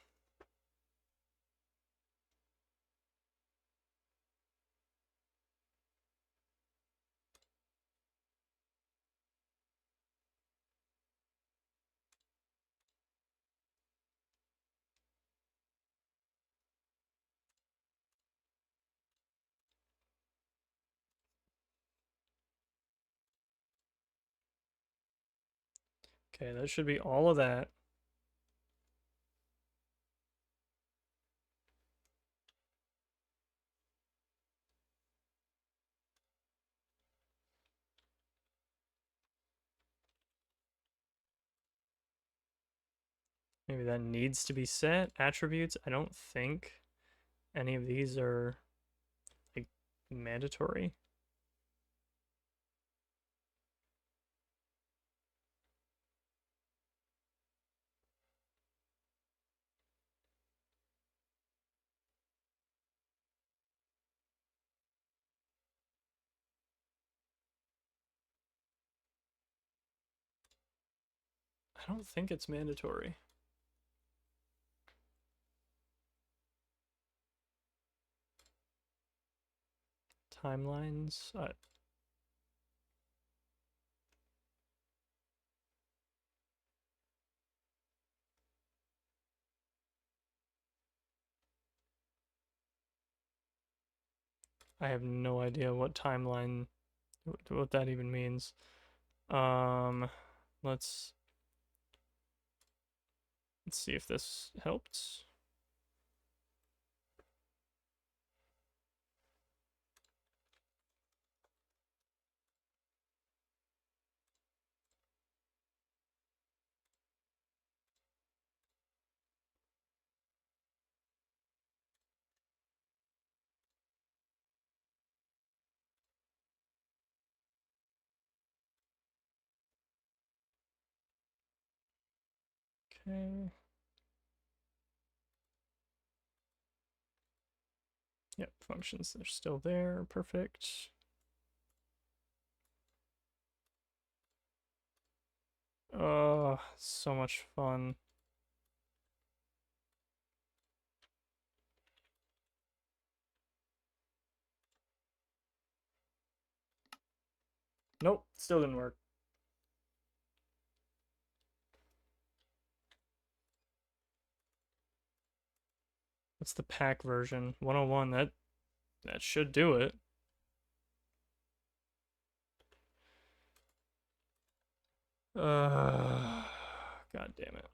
Okay, that should be all of that. Maybe that needs to be set. Attributes, I don't think any of these are like mandatory. I don't think it's mandatory. Timelines. I have no idea what timeline, what that even means. Let's see if this helped. Okay. Yep, functions are still there. Perfect. Oh, so much fun. Nope, still didn't work. What's the pack version? 101, that should do it. God damn it.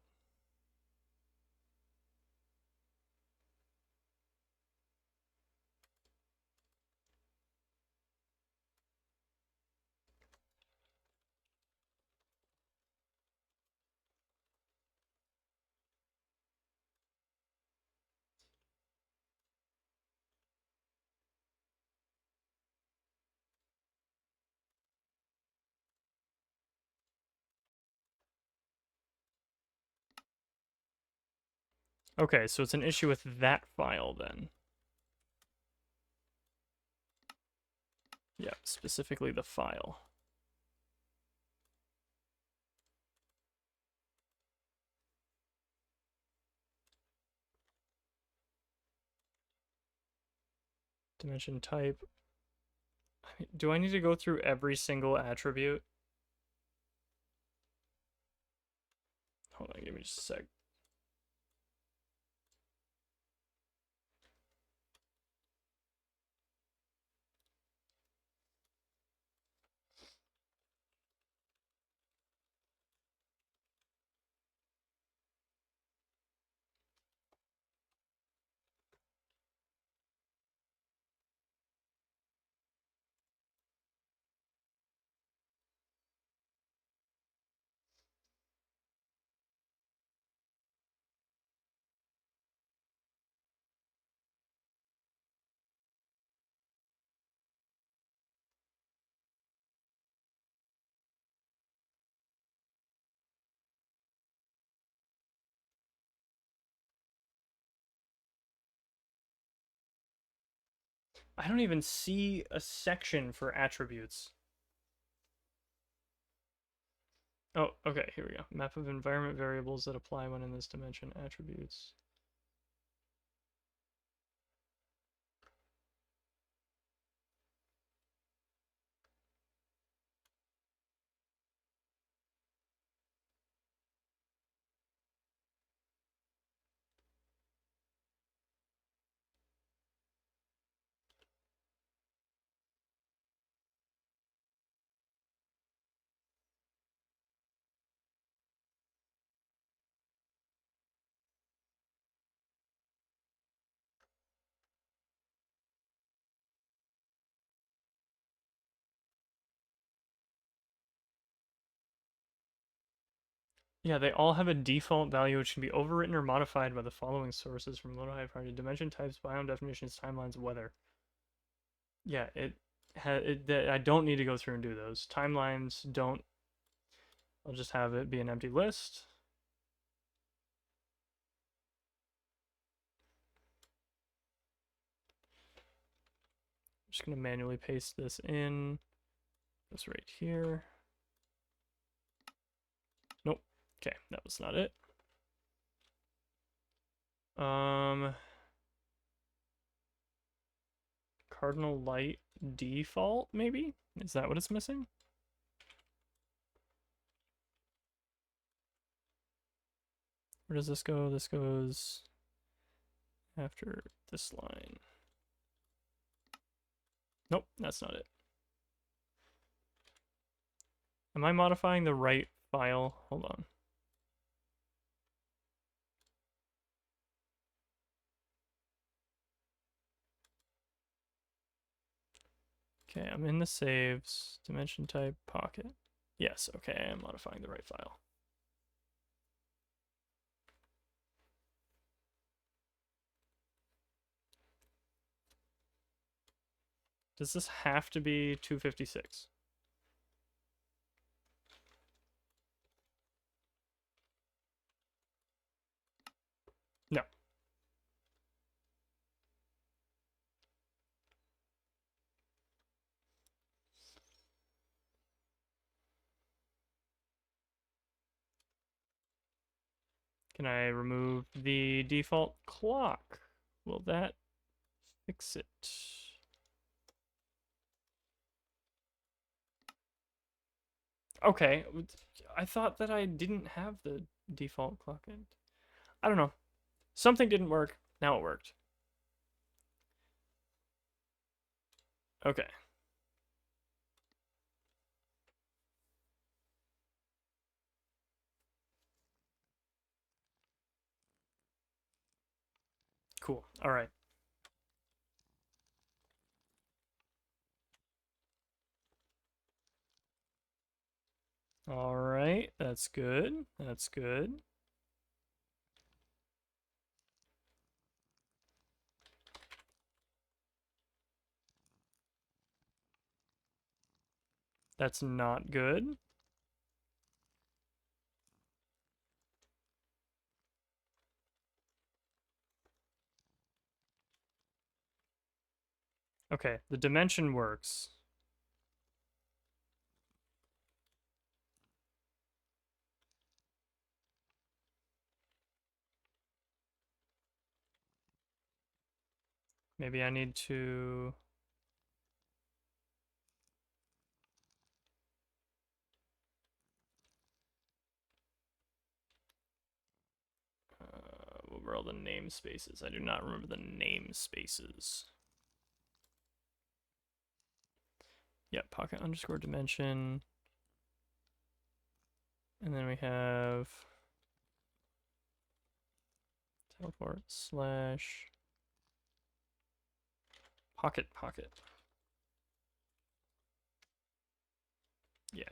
Okay, so it's an issue with that file then. Yeah, specifically the file. Dimension type. Do I need to go through every single attribute? Hold on, give me just a sec. I don't even see a section for attributes. Oh, okay, here we go. Map of environment variables that apply when in this dimension. Attributes. Yeah, they all have a default value which can be overwritten or modified by the following sources from low to high priority: dimension, types, biome definitions, timelines, weather. Yeah, I don't need to go through and do those. Timelines don't. I'll just have it be an empty list. I'm just gonna manually paste this in. This right here. Nope. Okay, that was not it. Cardinal light default, maybe? Is that what it's missing? Where does this go? This goes after this line. Nope, that's not it. Am I modifying the right file? Hold on. Okay, I'm in the saves, dimension type, pocket. Yes, okay, I'm modifying the right file. Does this have to be 256? No. Can I remove the default clock? Will that fix it? Okay, I thought that I didn't have the default clock in. I don't know. Something didn't work. Now it worked. Okay. Cool. All right. All right. That's good. That's good. That's not good. Okay, the dimension works. Maybe I need to... what were all the namespaces? I do not remember the namespaces. Yeah, pocket underscore dimension. And then we have teleport slash pocket. Yeah.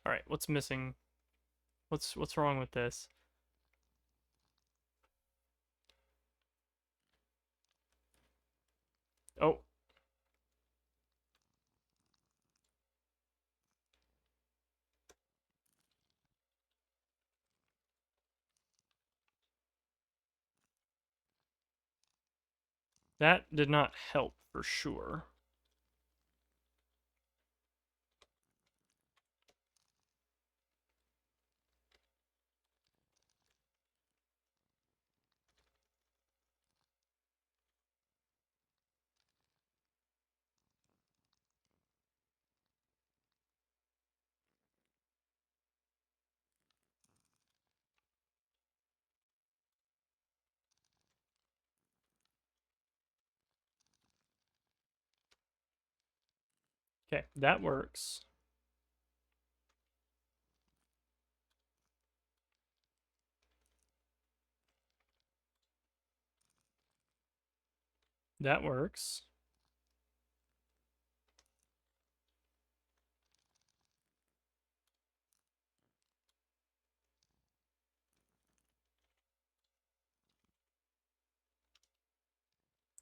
All right, what's missing? What's wrong with this? Oh. That did not help for sure. Okay, that works. That works.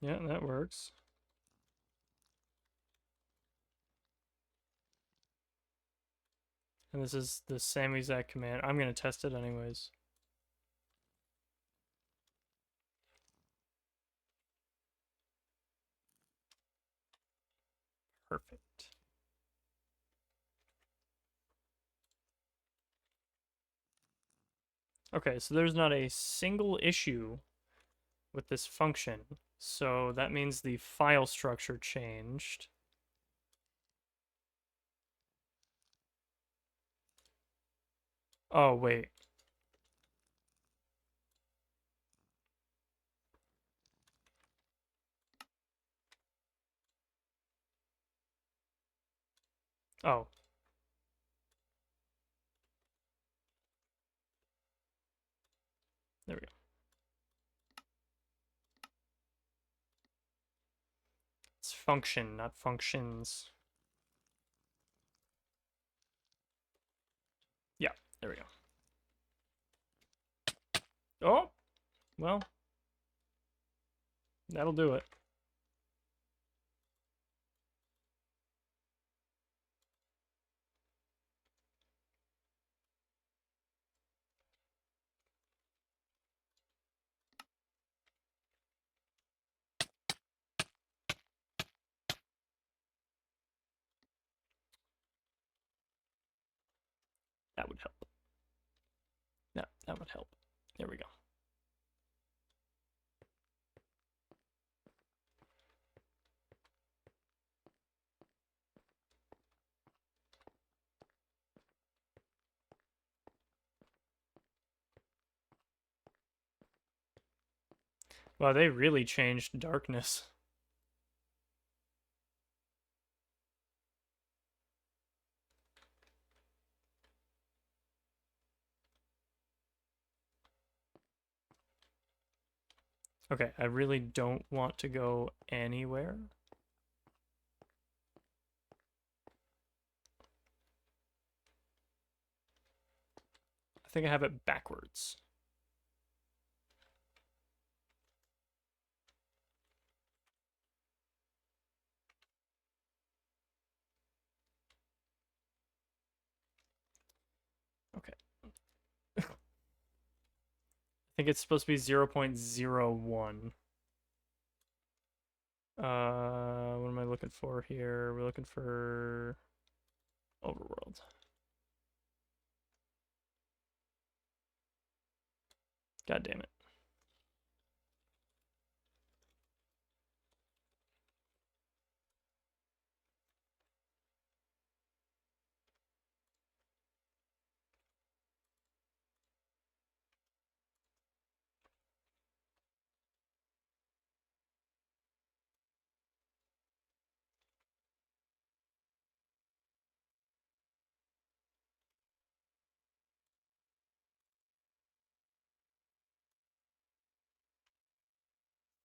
Yeah, that works. And this is the same exact command. I'm going to test it anyways. Perfect. Okay, so there's not a single issue with this function. So that means the file structure changed. Oh, wait. Oh. There we go. It's function, not functions. Yeah, there we go. Oh, well, that'll do it. That would help. Yeah, that would help. There we go. Wow, they really changed darkness. Okay, I really don't want to go anywhere. I think I have it backwards. Okay. I think it's supposed to be 0.01. What am I looking for here? We're looking for overworld. God damn it.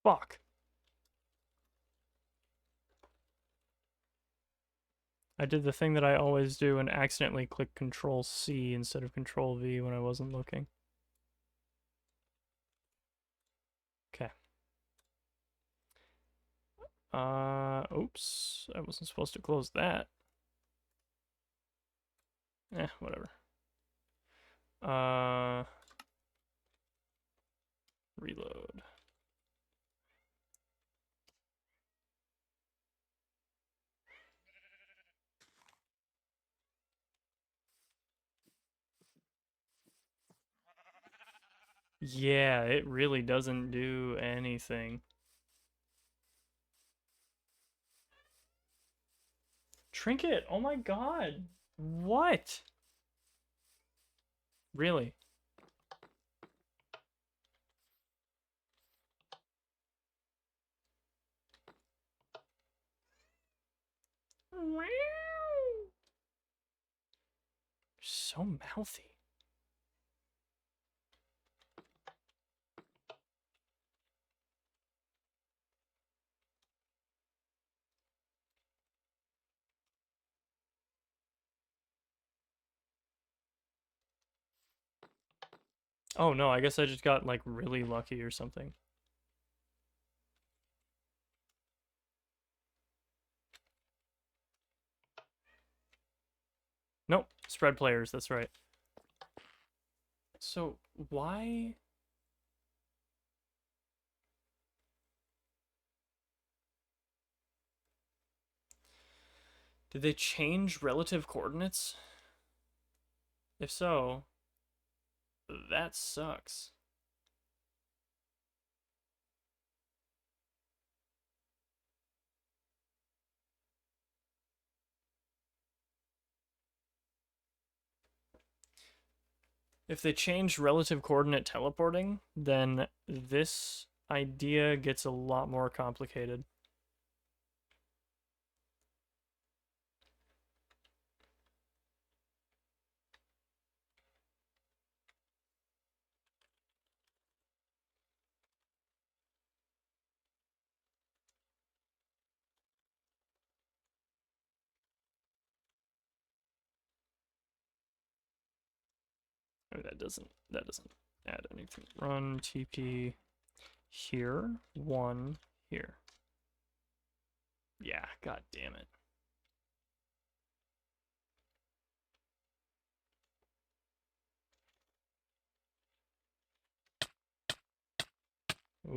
Fuck. I did the thing that I always do and accidentally click Control C instead of Control V when I wasn't looking. Okay. Oops. I wasn't supposed to close that. Whatever. Reload. Yeah, it really doesn't do anything. Trinket, oh my god. What? Really? So mouthy. Oh no, I guess I just got like really lucky or something. Nope, spread players, that's right. So, why? Did they change relative coordinates? If so, that sucks. If they change relative coordinate teleporting, then this idea gets a lot more complicated. Oh, that doesn't add anything. Run TP here, 1 here. Yeah, god damn it.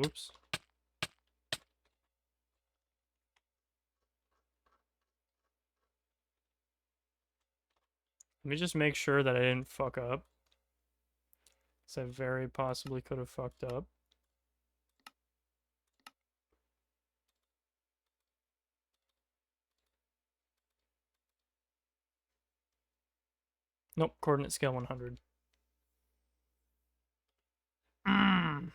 Oops. Let me just make sure that I didn't fuck up. Because I very possibly could have fucked up. Nope, coordinate scale 100. Mm.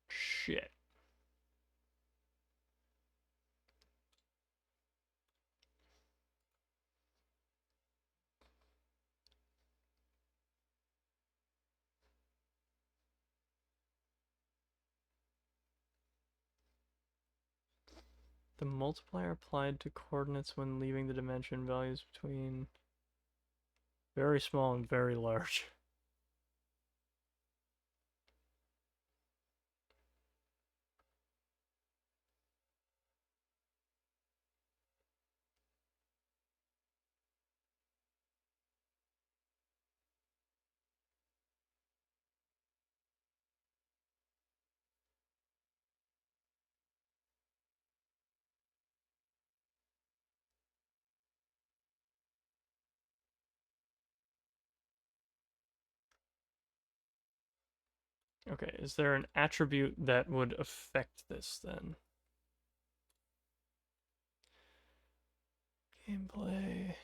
Shit. The multiplier applied to coordinates when leaving the dimension values between very small and very large. Okay, is there an attribute that would affect this then? Gameplay.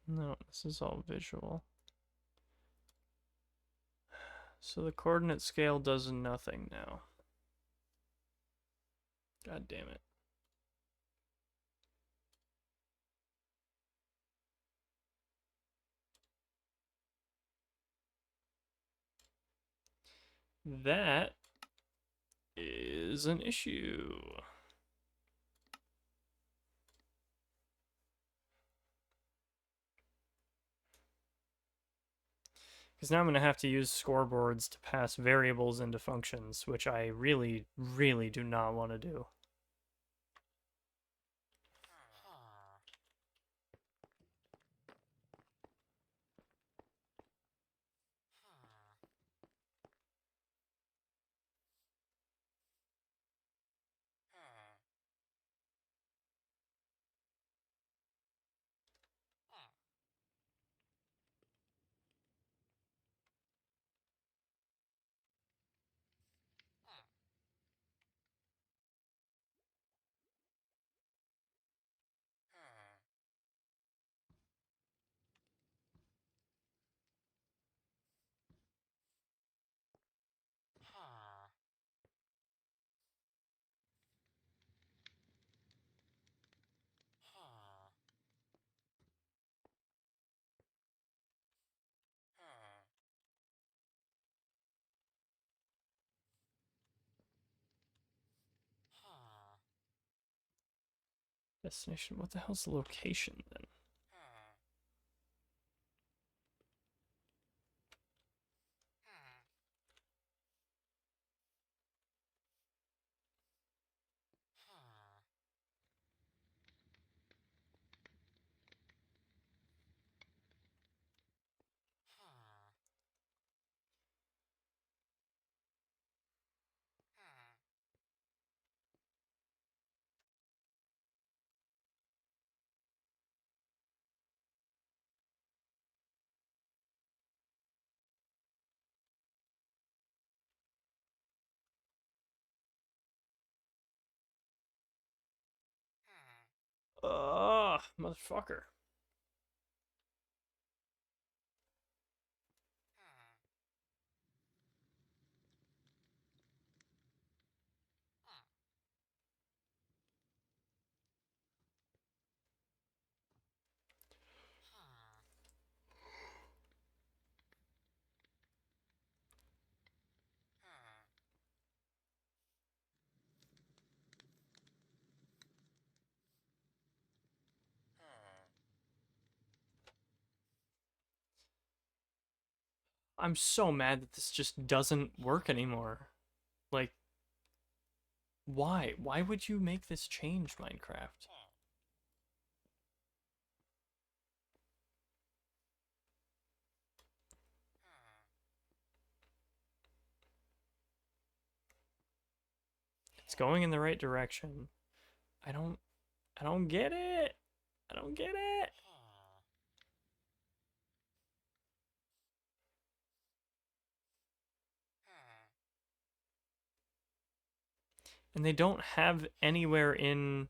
No, this is all visual. So the coordinate scale does nothing now. God damn it. That is an issue. Because now I'm going to have to use scoreboards to pass variables into functions, which I really, really do not want to do. Destination, what the hell's the location then? Motherfucker. I'm so mad that this just doesn't work anymore. Like, why? Why would you make this change, Minecraft? It's going in the right direction. I don't get it. I don't get it. And they don't have anywhere in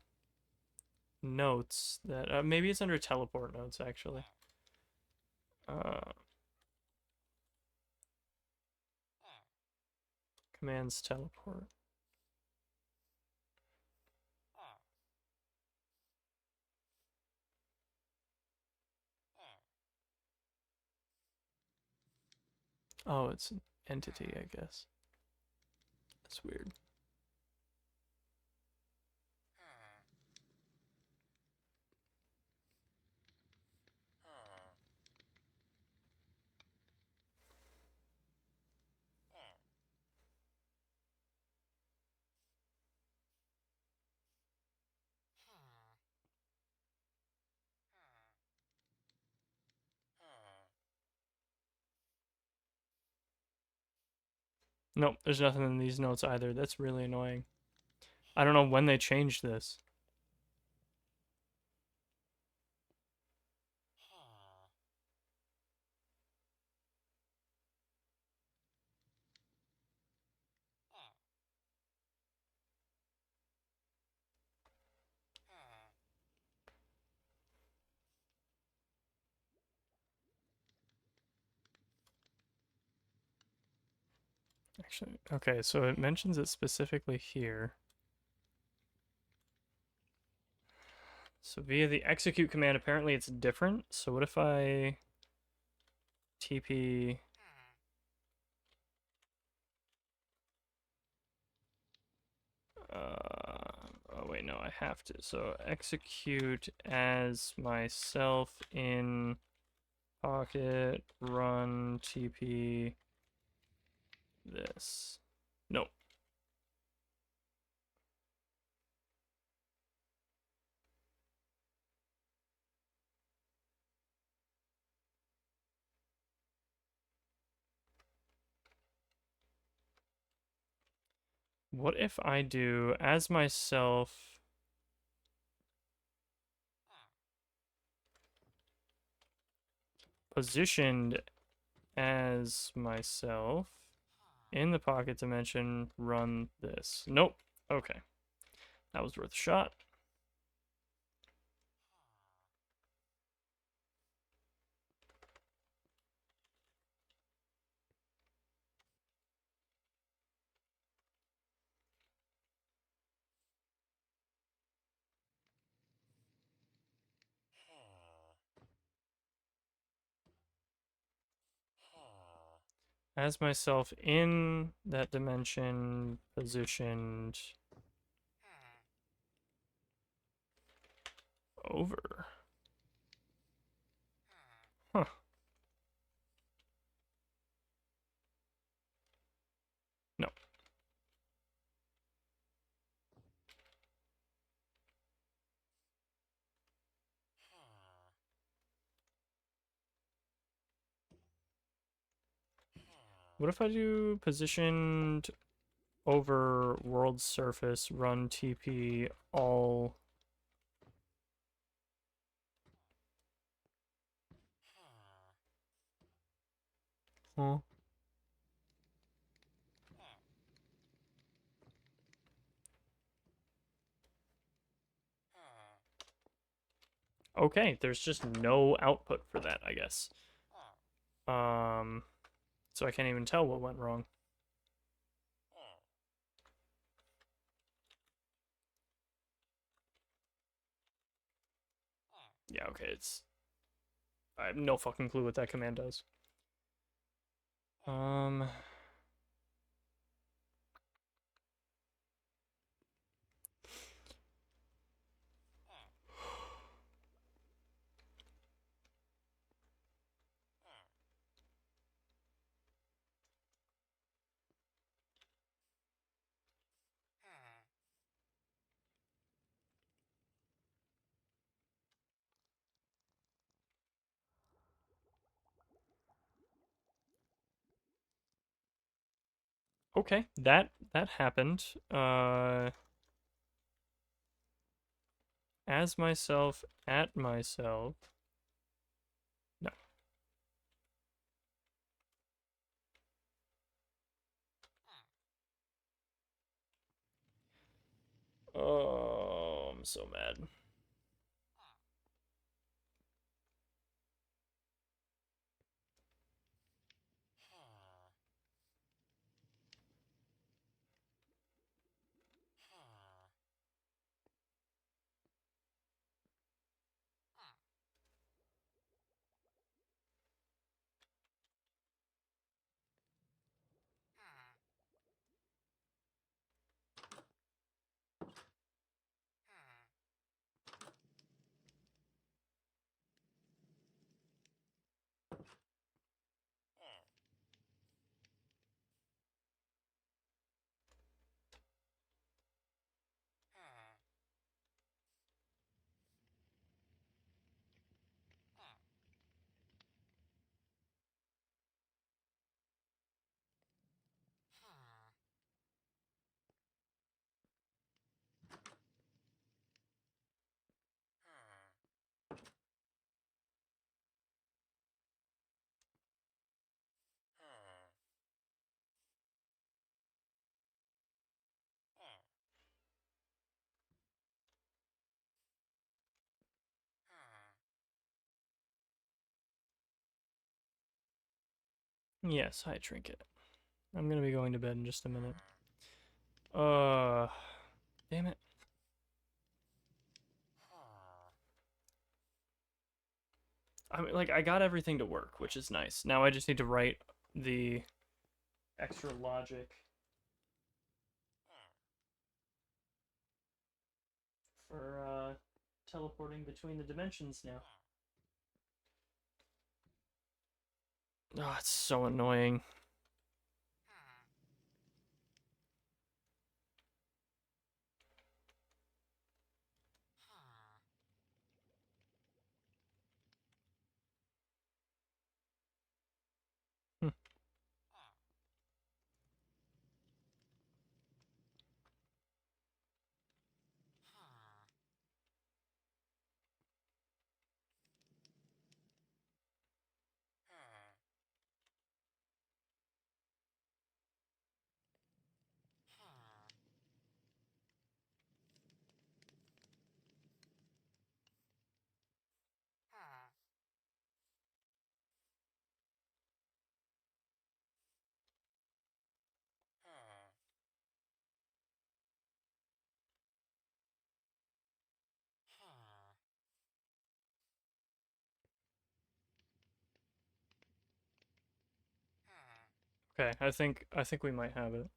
notes that maybe it's under teleport notes actually. Commands teleport. Oh, it's an entity, I guess. That's weird. Nope, there's nothing in these notes either. That's really annoying. I don't know when they changed this. Actually, okay, so it mentions it specifically here. So via the execute command, apparently it's different. So what if I TP... oh wait, no, I have to. So execute as myself in pocket run TP this. Nope. What if I do as myself positioned as myself in the pocket dimension run this? Nope. Okay. That was worth a shot. As myself in that dimension positioned over. Huh. No. What if I do positioned over world surface run TP all? Huh? Okay, there's just no output for that, I guess. So I can't even tell what went wrong. Yeah, okay, it's... I have no fucking clue what that command does. Okay, that happened. As myself at myself. No. Oh, I'm so mad. Yes, hi, Trinket. I'm gonna be going to bed in just a minute. Damn it. I mean, like, I got everything to work, which is nice. Now I just need to write the extra logic for, teleporting between the dimensions now. Oh, it's so annoying. Hmm. Okay, I think we might have it.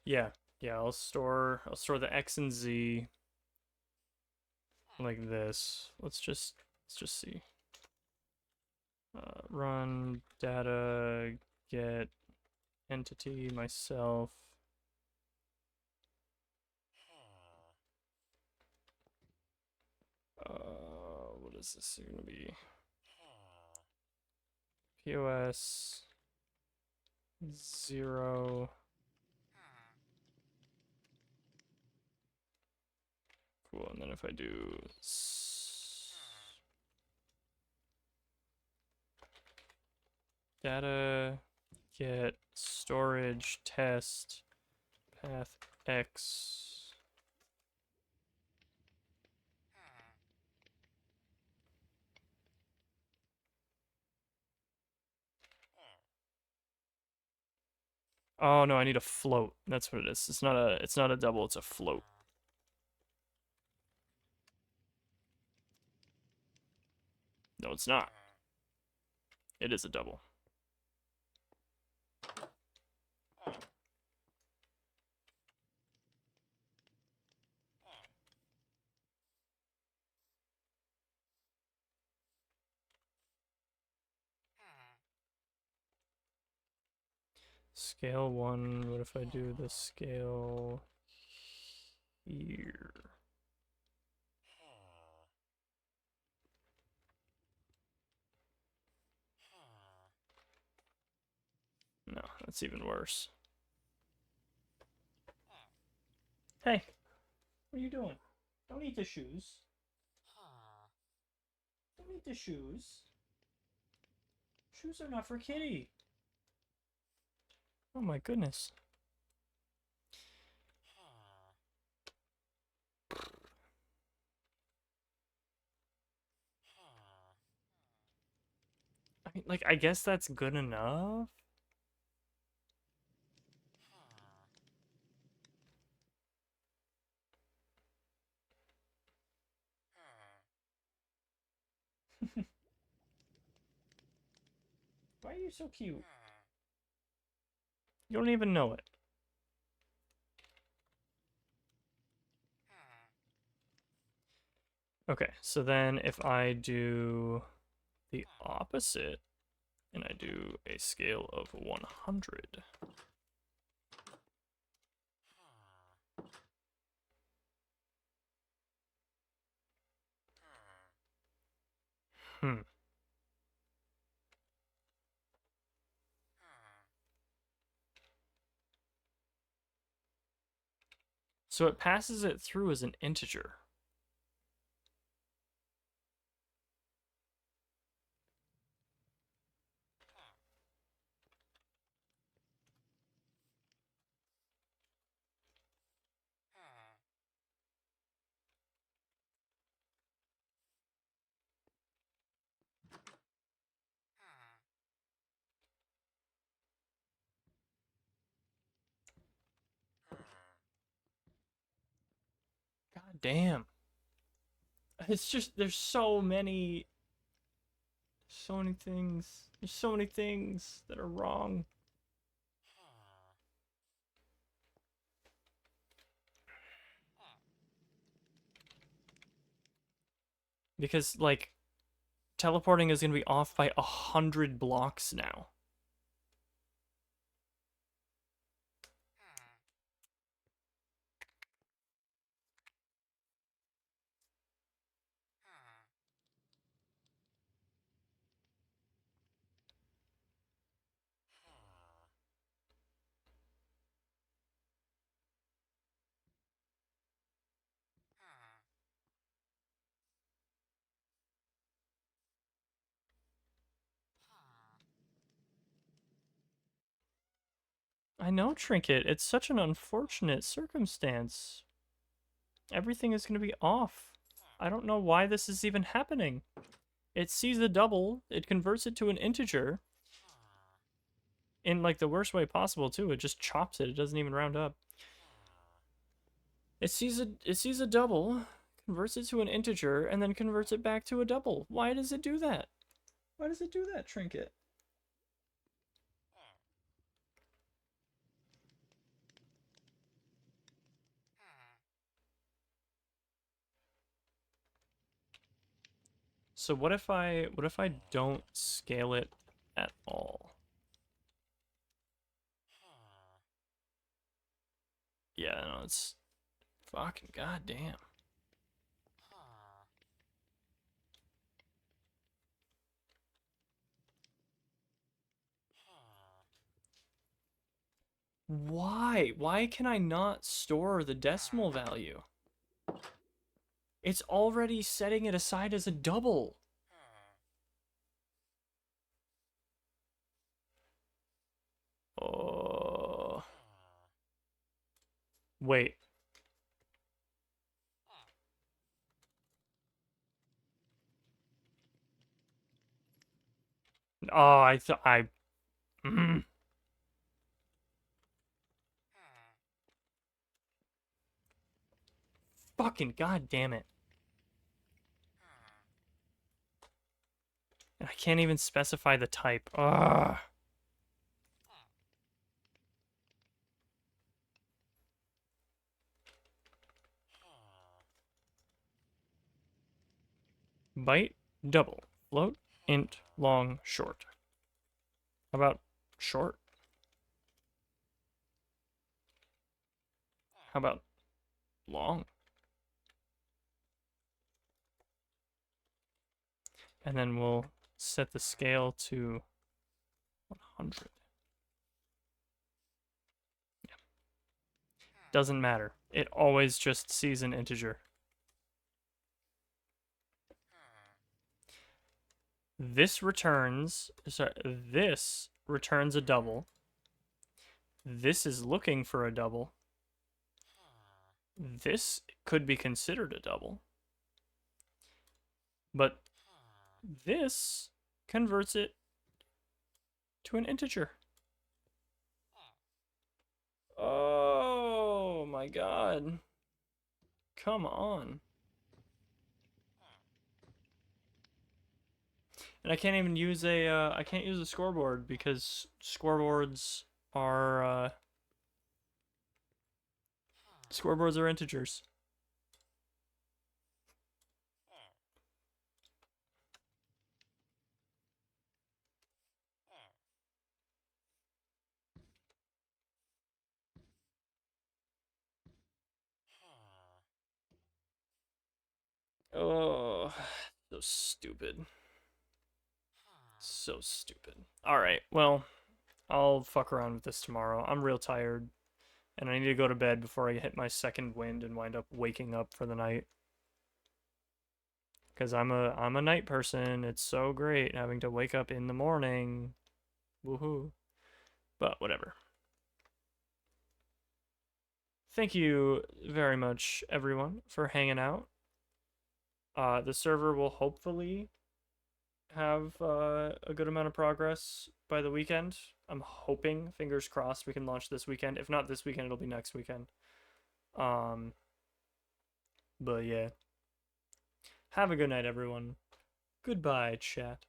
Yeah, yeah. I'll store the X and Z like this. Let's just see. Run data get entity myself. What is this gonna be? POS 0. Cool. And then if I do data get storage test path X. Oh no, I need a float. That's what it is. It's not a double, it's a float. No, it's not. It is a double. Scale 1, what if I do the scale here? No, that's even worse. Hey, what are you doing? Don't eat the shoes. Don't eat the shoes. Shoes are not for kitty. Oh my goodness. I mean, like, I guess that's good enough. Why are you so cute? You don't even know it. Okay, so then if I do the opposite and I do a scale of 100. Hmm. So it passes it through as an integer. God damn. It's just, there's so many things. There's so many things that are wrong. Because, like, teleporting is going to be off by 100 blocks now. I know, Trinket. It's such an unfortunate circumstance. Everything is going to be off. I don't know why this is even happening. It sees a double, it converts it to an integer. In, like, the worst way possible, too. It just chops it. It doesn't even round up. It sees a double, converts it to an integer, and then converts it back to a double. Why does it do that? Why does it do that, Trinket? So what if I don't scale it at all? Yeah, no, it's fucking goddamn. Why? Why can I not store the decimal value? It's already setting it aside as a double. Oh. Wait. Oh, I thought I. Mm. Fucking goddamn it. And I can't even specify the type. Ugh. Byte, double, float, int, long, short. How about short? How about long? And then we'll set the scale to 100. Yeah. Doesn't matter. It always just sees an integer. This returns a double. This is looking for a double. This could be considered a double. But this converts it to an integer. Oh my god. Come on. And I can't even use I can't use a scoreboard because scoreboards are integers. Oh, so stupid. So stupid. Alright, well, I'll fuck around with this tomorrow. I'm real tired, and I need to go to bed before I hit my second wind and wind up waking up for the night. Because I'm a night person. It's so great having to wake up in the morning. Woohoo. But whatever. Thank you very much, everyone, for hanging out. The server will hopefully have a good amount of progress by the weekend. I'm hoping, fingers crossed, we can launch this weekend. If not this weekend, it'll be next weekend. But yeah. Have a good night, everyone. Goodbye, chat.